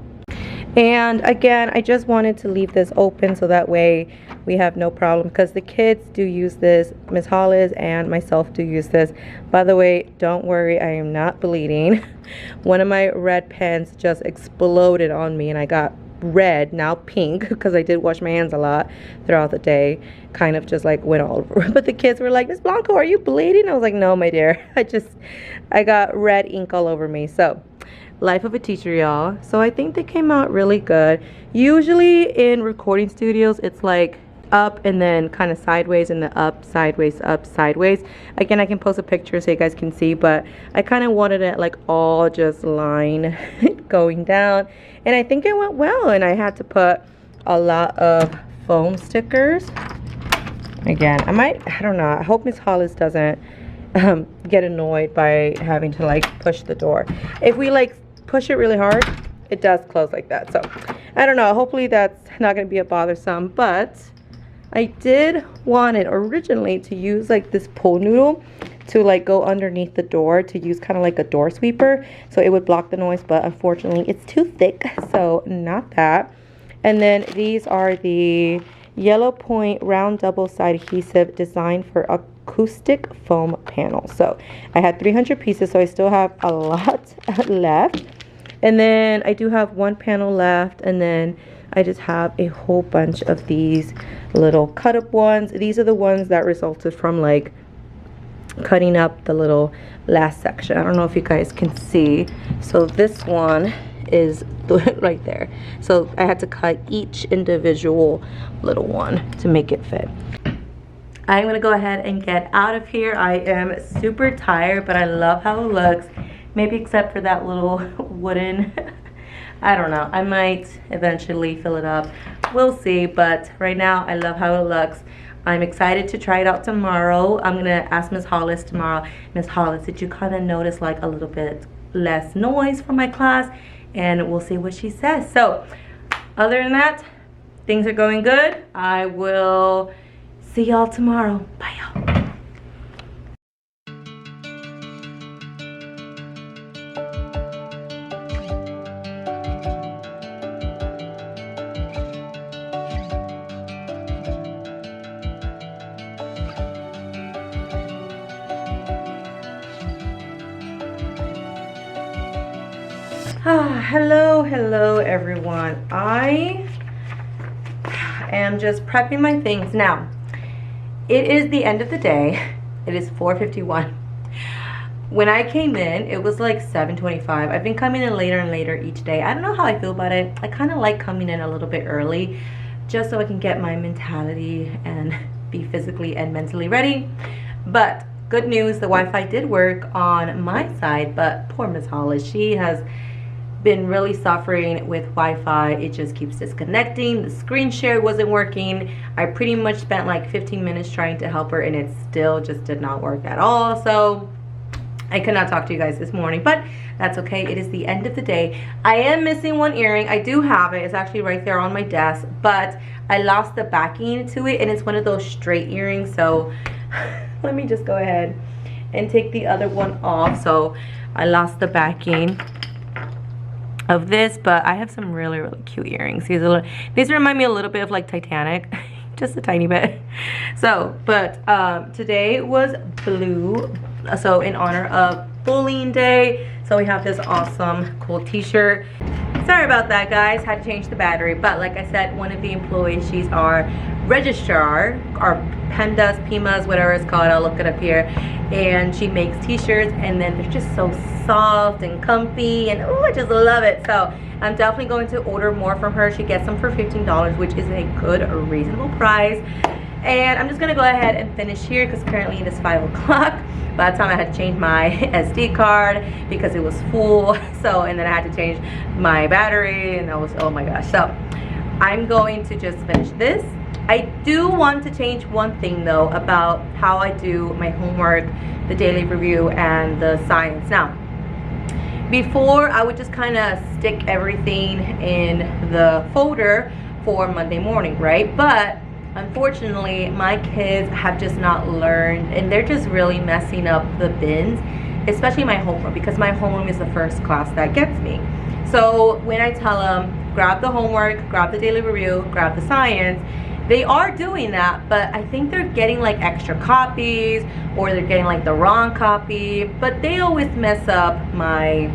And again, I just wanted to leave this open so that way we have no problem, because the kids do use this. Miss Hollis and myself do use this. By the way, don't worry, I am not bleeding. One of my red pens just exploded on me and I got red, now pink, because I did wash my hands a lot throughout the day. Kind of just like went all over. But the kids were like, Miss Blanco, are you bleeding? I was like, no, my dear. I got red ink all over me. So life of a teacher, y'all. So I think they came out really good. Usually in recording studios, it's like up and then kind of sideways, and the up, sideways, up, sideways. Again, I can post a picture so you guys can see, but I kind of wanted it like all just line going down, and I think it went well. And I had to put a lot of foam stickers. Again, I don't know, I hope Miss Hollis doesn't get annoyed by having to like push the door. If we like push it really hard, it does close like that. So I don't know, hopefully that's not going to be a bothersome. But I did want it originally to use like this pull noodle to like go underneath the door, to use kind of like a door sweeper, so it would block the noise, but unfortunately it's too thick, so not that. And then these are the Yellow Point round double side adhesive designed for acoustic foam panel. So I had 300 pieces, so I still have a lot left. And then I do have one panel left, and then I just have a whole bunch of these little cut up ones. These are the ones that resulted from like cutting up the little last section. I don't know if you guys can see. So this one is right there. So I had to cut each individual little one to make it fit. I'm gonna go ahead and get out of here. I am super tired, but I love how it looks. Maybe except for that little wooden I don't know, I might eventually fill it up, we'll see. But right now I love how it looks. I'm excited to try it out tomorrow. I'm gonna ask Miss Hollis tomorrow, Miss Hollis, did you kind of notice like a little bit less noise from my class? And we'll see what she says. So other than that, things are going good. I will see y'all tomorrow. Bye, y'all. Hello everyone. I am just prepping my things now. It is the end of the day. It is 4:51. When I came in, it was like 7:25. I've been coming in later and later each day. I don't know how I feel about it. I kind of like coming in a little bit early, just so I can get my mentality and be physically and mentally ready. But good news, the Wi-Fi did work on my side, but poor Miss Hollis, she has been really suffering with Wi-Fi. It just keeps disconnecting. The screen share wasn't working. I pretty much spent like 15 minutes trying to help her, and it still just did not work at all. So I could not talk to you guys this morning, but that's okay. It is the end of the day. I am missing one earring. I do have it. It's actually right there on my desk, but I lost the backing to it, and it's one of those straight earrings. So let me just go ahead and take the other one off. So I lost the backing of this, but I have some really cute earrings. These remind me a little bit of like Titanic, just a tiny bit. So, but today was blue, so in honor of Bullying Day. So we have this awesome cool t-shirt. Sorry about that, guys, had to change the battery, but like I said, one of the employees, she's our registrar, our PEMDAS, whatever it's called, I'll look it up here, and she makes t-shirts, and then they're just so soft and comfy, and oh, I just love it. So I'm definitely going to order more from her. She gets them for $15, which is a good, reasonable price. And I'm just gonna go ahead and finish here because currently it is 5 o'clock. By the time I had to change my SD card because it was full, so, and then I had to change my battery, and that was, oh my gosh. So I'm going to just finish this. I do want to change one thing though about how I do my homework, the daily review, and the science. Now, before I would just kind of stick everything in the folder for Monday morning, right? But unfortunately, my kids have just not learned, and they're just really messing up the bins, especially my homeroom, because my homeroom is the first class that gets me. So when I tell them, grab the homework, grab the daily review, grab the science, they are doing that, but I think they're getting like extra copies, or they're getting like the wrong copy, but they always mess up my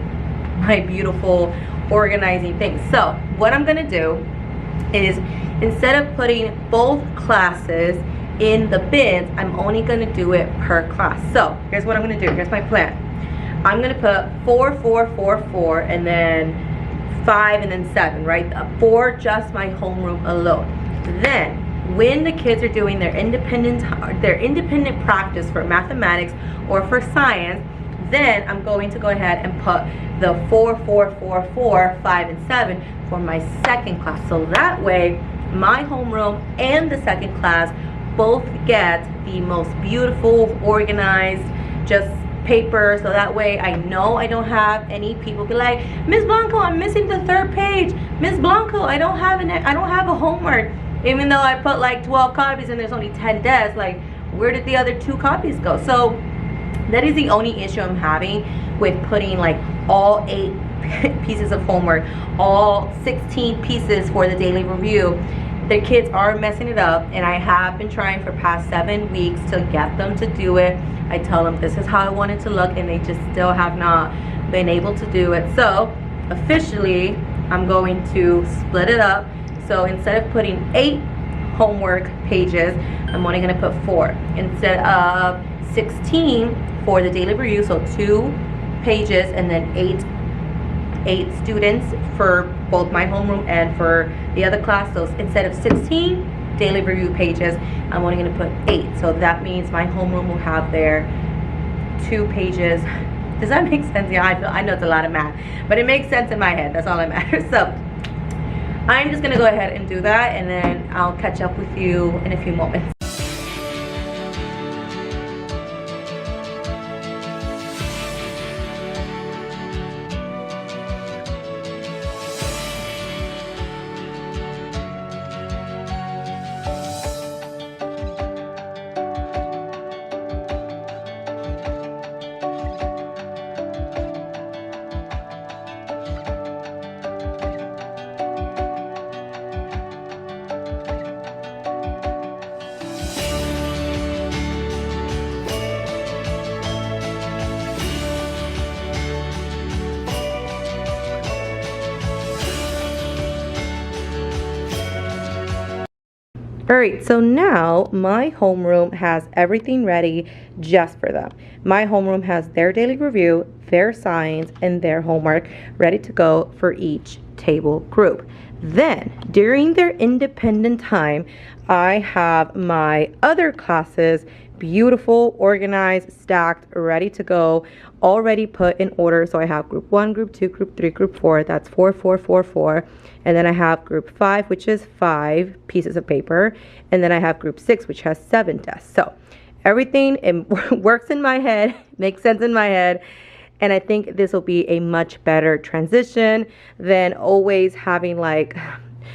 beautiful organizing things. So what I'm gonna do is, instead of putting both classes in the bins, I'm only going to do it per class. So here's what I'm going to do. Here's my plan. I'm going to put 4, 4, 4, 4, and then 5, and then 7, right? For just my homeroom alone. Then when the kids are doing their independent practice for mathematics or for science, then I'm going to go ahead and put the 4, 4, 4, 4, 5, and 7 for my second class. So that way, my homeroom and the second class both get the most beautiful, organized, just paper. So that way I know I don't have any people be like, Miss Blanco, I'm missing the 3rd page. Miss Blanco, I don't have a homework. Even though I put like 12 copies and there's only 10 desks, like where did the other 2 copies go? So that is the only issue I'm having with putting like all 8 pieces of homework, all 16 pieces for the daily review. The kids are messing it up, and I have been trying for past 7 weeks to get them to do it. I tell them this is how I want it to look, and they just still have not been able to do it. So officially I'm going to split it up. So instead of putting 8 homework pages, I'm only going to put 4 instead of 16 for the daily review. So 2 pages, and then 8 students for both my homeroom and for the other class. So instead of 16 daily review pages, I'm only going to put 8. So that means my homeroom will have their 2 pages. Does that make sense? Yeah, I know it's a lot of math, but it makes sense in my head. That's all that matters. So I'm just going to go ahead and do that, and then I'll catch up with you in a few moments. Alright, so now my homeroom has everything ready just for them. My homeroom has their daily review, their science, and their homework ready to go for each table group. Then, during their independent time, I have my other classes beautiful, organized, stacked, ready to go, already put in order. So I have group 1, group 2, group 3, group 4. That's 4, 4, 4, 4. And then I have group 5, which is 5 pieces of paper. And then I have group 6, which has 7 desks. So everything works in my head, makes sense in my head. And I think this will be a much better transition than always having like,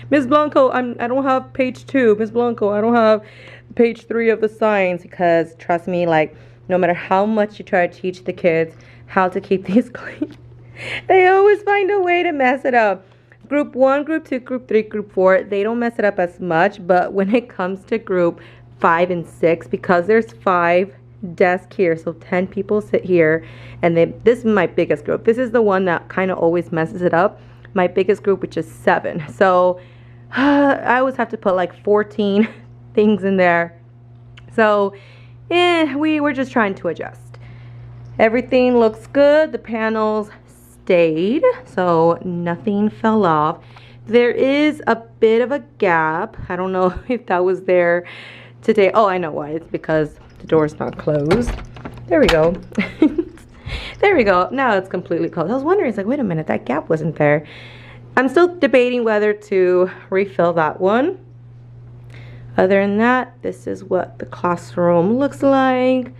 Ms. Blanco, I don't have page 2. Ms. Blanco, I don't have page 3 of the signs. Because trust me, like, no matter how much you try to teach the kids how to keep these clean, they always find a way to mess it up. Group 1, group 2, group 3, group 4, they don't mess it up as much. But when it comes to group 5 and 6, because there's 5 desk here, so 10 people sit here, and this is my biggest group. This is the one that kind of always messes it up. My biggest group, which is 7. So I always have to put like 14 things in there. So we're just trying to adjust. Everything looks good. The panels stayed, so nothing fell off. There is a bit of a gap. I don't know if that was there today. Oh, I know why. It's because the door's not closed. There we go. There we go. Now it's completely closed. I was wondering, it's like, wait a minute, that gap wasn't there. I'm still debating whether to refill that one. Other than that, this is what the classroom looks like.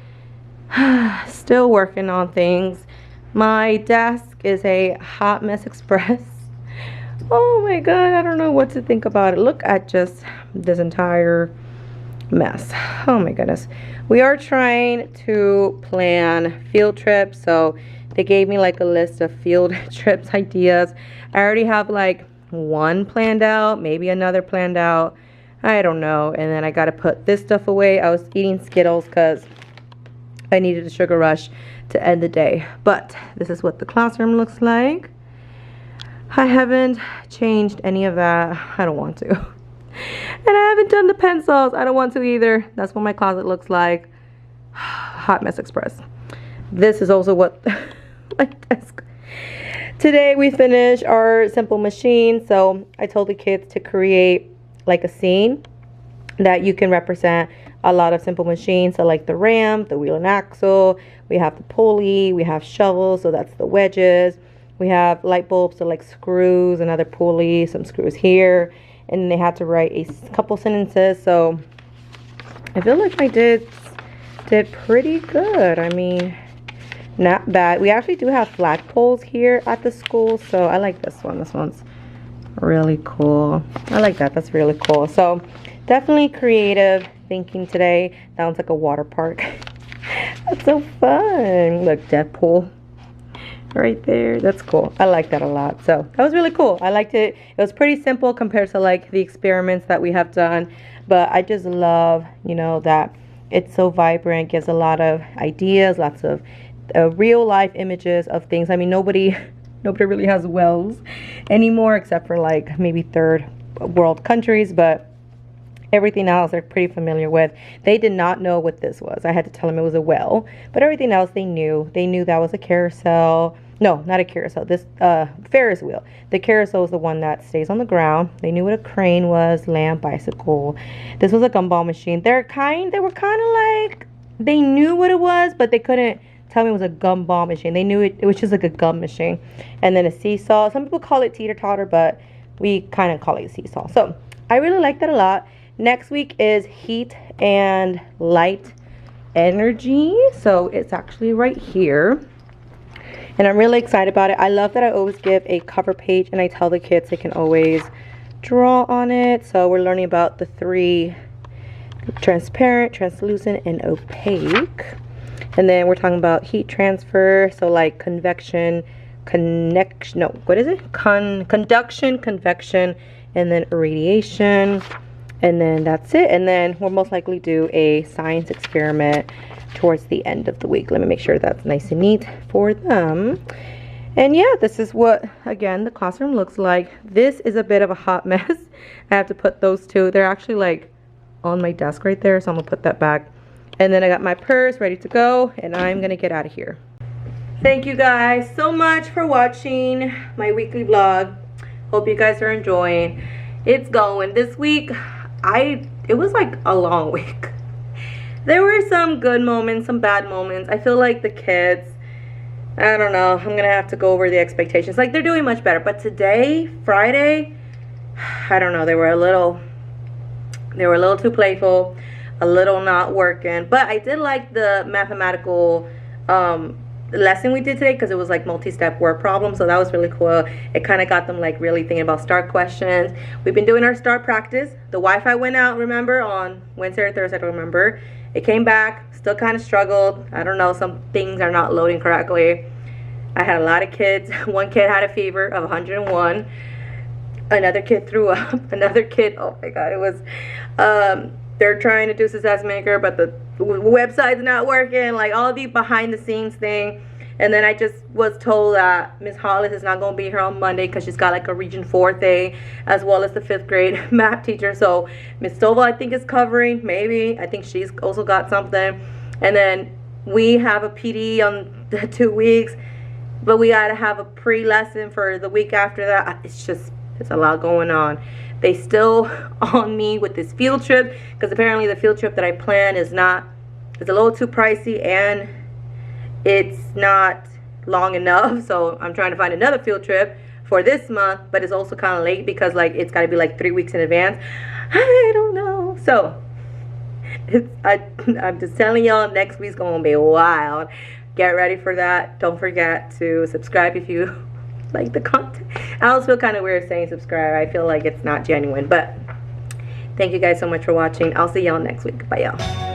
Still working on things. My desk is a hot mess express. Oh my god, I don't know what to think about it. Look at just this entire mess. Oh my goodness. We are trying to plan field trips, so they gave me like a list of field trips ideas. I already have like one planned out, maybe another planned out, I don't know. And then I got to put this stuff away. I was eating Skittles because I needed a sugar rush to end the day. But this is what the classroom looks like. I haven't changed any of that. I don't want to. And I haven't done the pencils. I don't want to either. That's what my closet looks like. Hot mess express. This is also what my desk. Today we finished our simple machine. So I told the kids to create like a scene that you can represent a lot of simple machines. So like the ramp, the wheel and axle. We have the pulley. We have shovels. So that's the wedges. We have light bulbs. So like screws, another pulley, some screws here. And they had to write a couple sentences. So I feel like I did pretty good. I mean, not bad. We actually do have flagpoles here at the school. So I like this one. This one's really cool. I like that. That's really cool. So definitely creative thinking today. That one's like a water park. That's so fun. Look, Deadpool right there. That's cool. I like that a lot. So that was really cool. I liked it. It was pretty simple compared to like the experiments that we have done, but I just love, you know, that it's so vibrant, gives a lot of ideas, lots of real life images of things. I mean, nobody really has wells anymore except for like maybe third world countries, but everything else they're pretty familiar with. They did not know what this was. I had to tell them it was a well, but everything else they knew. They knew that was a carousel. No, not a carousel. This Ferris wheel. The carousel is the one that stays on the ground. They knew what a crane was, lamp, bicycle. This was a gumball machine. They were kind of like, they knew what it was, but they couldn't tell me it was a gumball machine. They knew it was just like a gum machine. And then a seesaw. Some people call it teeter-totter, but we kind of call it a seesaw. So I really like that a lot. Next week is heat and light energy. So it's actually right here. And I'm really excited about it. I love that I always give a cover page and I tell the kids they can always draw on it. So we're learning about the 3: transparent, translucent, and opaque. And then we're talking about heat transfer. So like convection, conduction, convection, and then radiation. And then that's it. And then we'll most likely do a science experiment towards the end of the week. Let me make sure that's nice and neat for them. And yeah, this is what, again, the classroom looks like. This is a bit of a hot mess. I have to put those two. They're actually like on my desk right there. So I'm gonna put that back. And then I got my purse ready to go. And I'm gonna get out of here. Thank you guys so much for watching my weekly vlog. Hope you guys are enjoying. It's going. This week, it was like a long week. There were some good moments, some bad moments. I feel like the kids, I don't know, I'm gonna have to go over the expectations. Like, they're doing much better, but today, Friday, I don't know, they were a little too playful, a little not working. But I did like the mathematical lesson we did today, because it was like multi-step word problems, so that was really cool. It kind of got them like really thinking about STAR questions. We've been doing our STAR practice. The Wi-Fi went out, remember, on Wednesday or Thursday, I don't remember. It came back, still kind of struggled. I don't know, some things are not loading correctly. I had a lot of kids. One kid had a fever of 101. Another kid threw up. Another kid, oh my god, it was they're trying to do success maker, but the website's not working, like all the behind the scenes thing. And then I just was told that Miss Hollis is not going to be here on Monday because she's got like a region 4 thing, as well as the 5th grade math teacher. So Miss Stovall, I think, is covering, maybe. I think she's also got something. And then we have a PD on the 2 weeks, but we got to have a pre-lesson for the week after that. It's a lot going on. They still on me with this field trip, because apparently the field trip that I planned it's a little too pricey, and it's not long enough. So I'm trying to find another field trip for this month, but it's also kind of late because like it's got to be like 3 weeks in advance. I don't know. So I'm just telling y'all, next week's gonna be wild. Get ready for that. Don't forget to subscribe if you like the content. I also feel kind of weird saying subscribe. I feel like it's not genuine, but thank you guys so much for watching. I'll see y'all next week. Bye, y'all.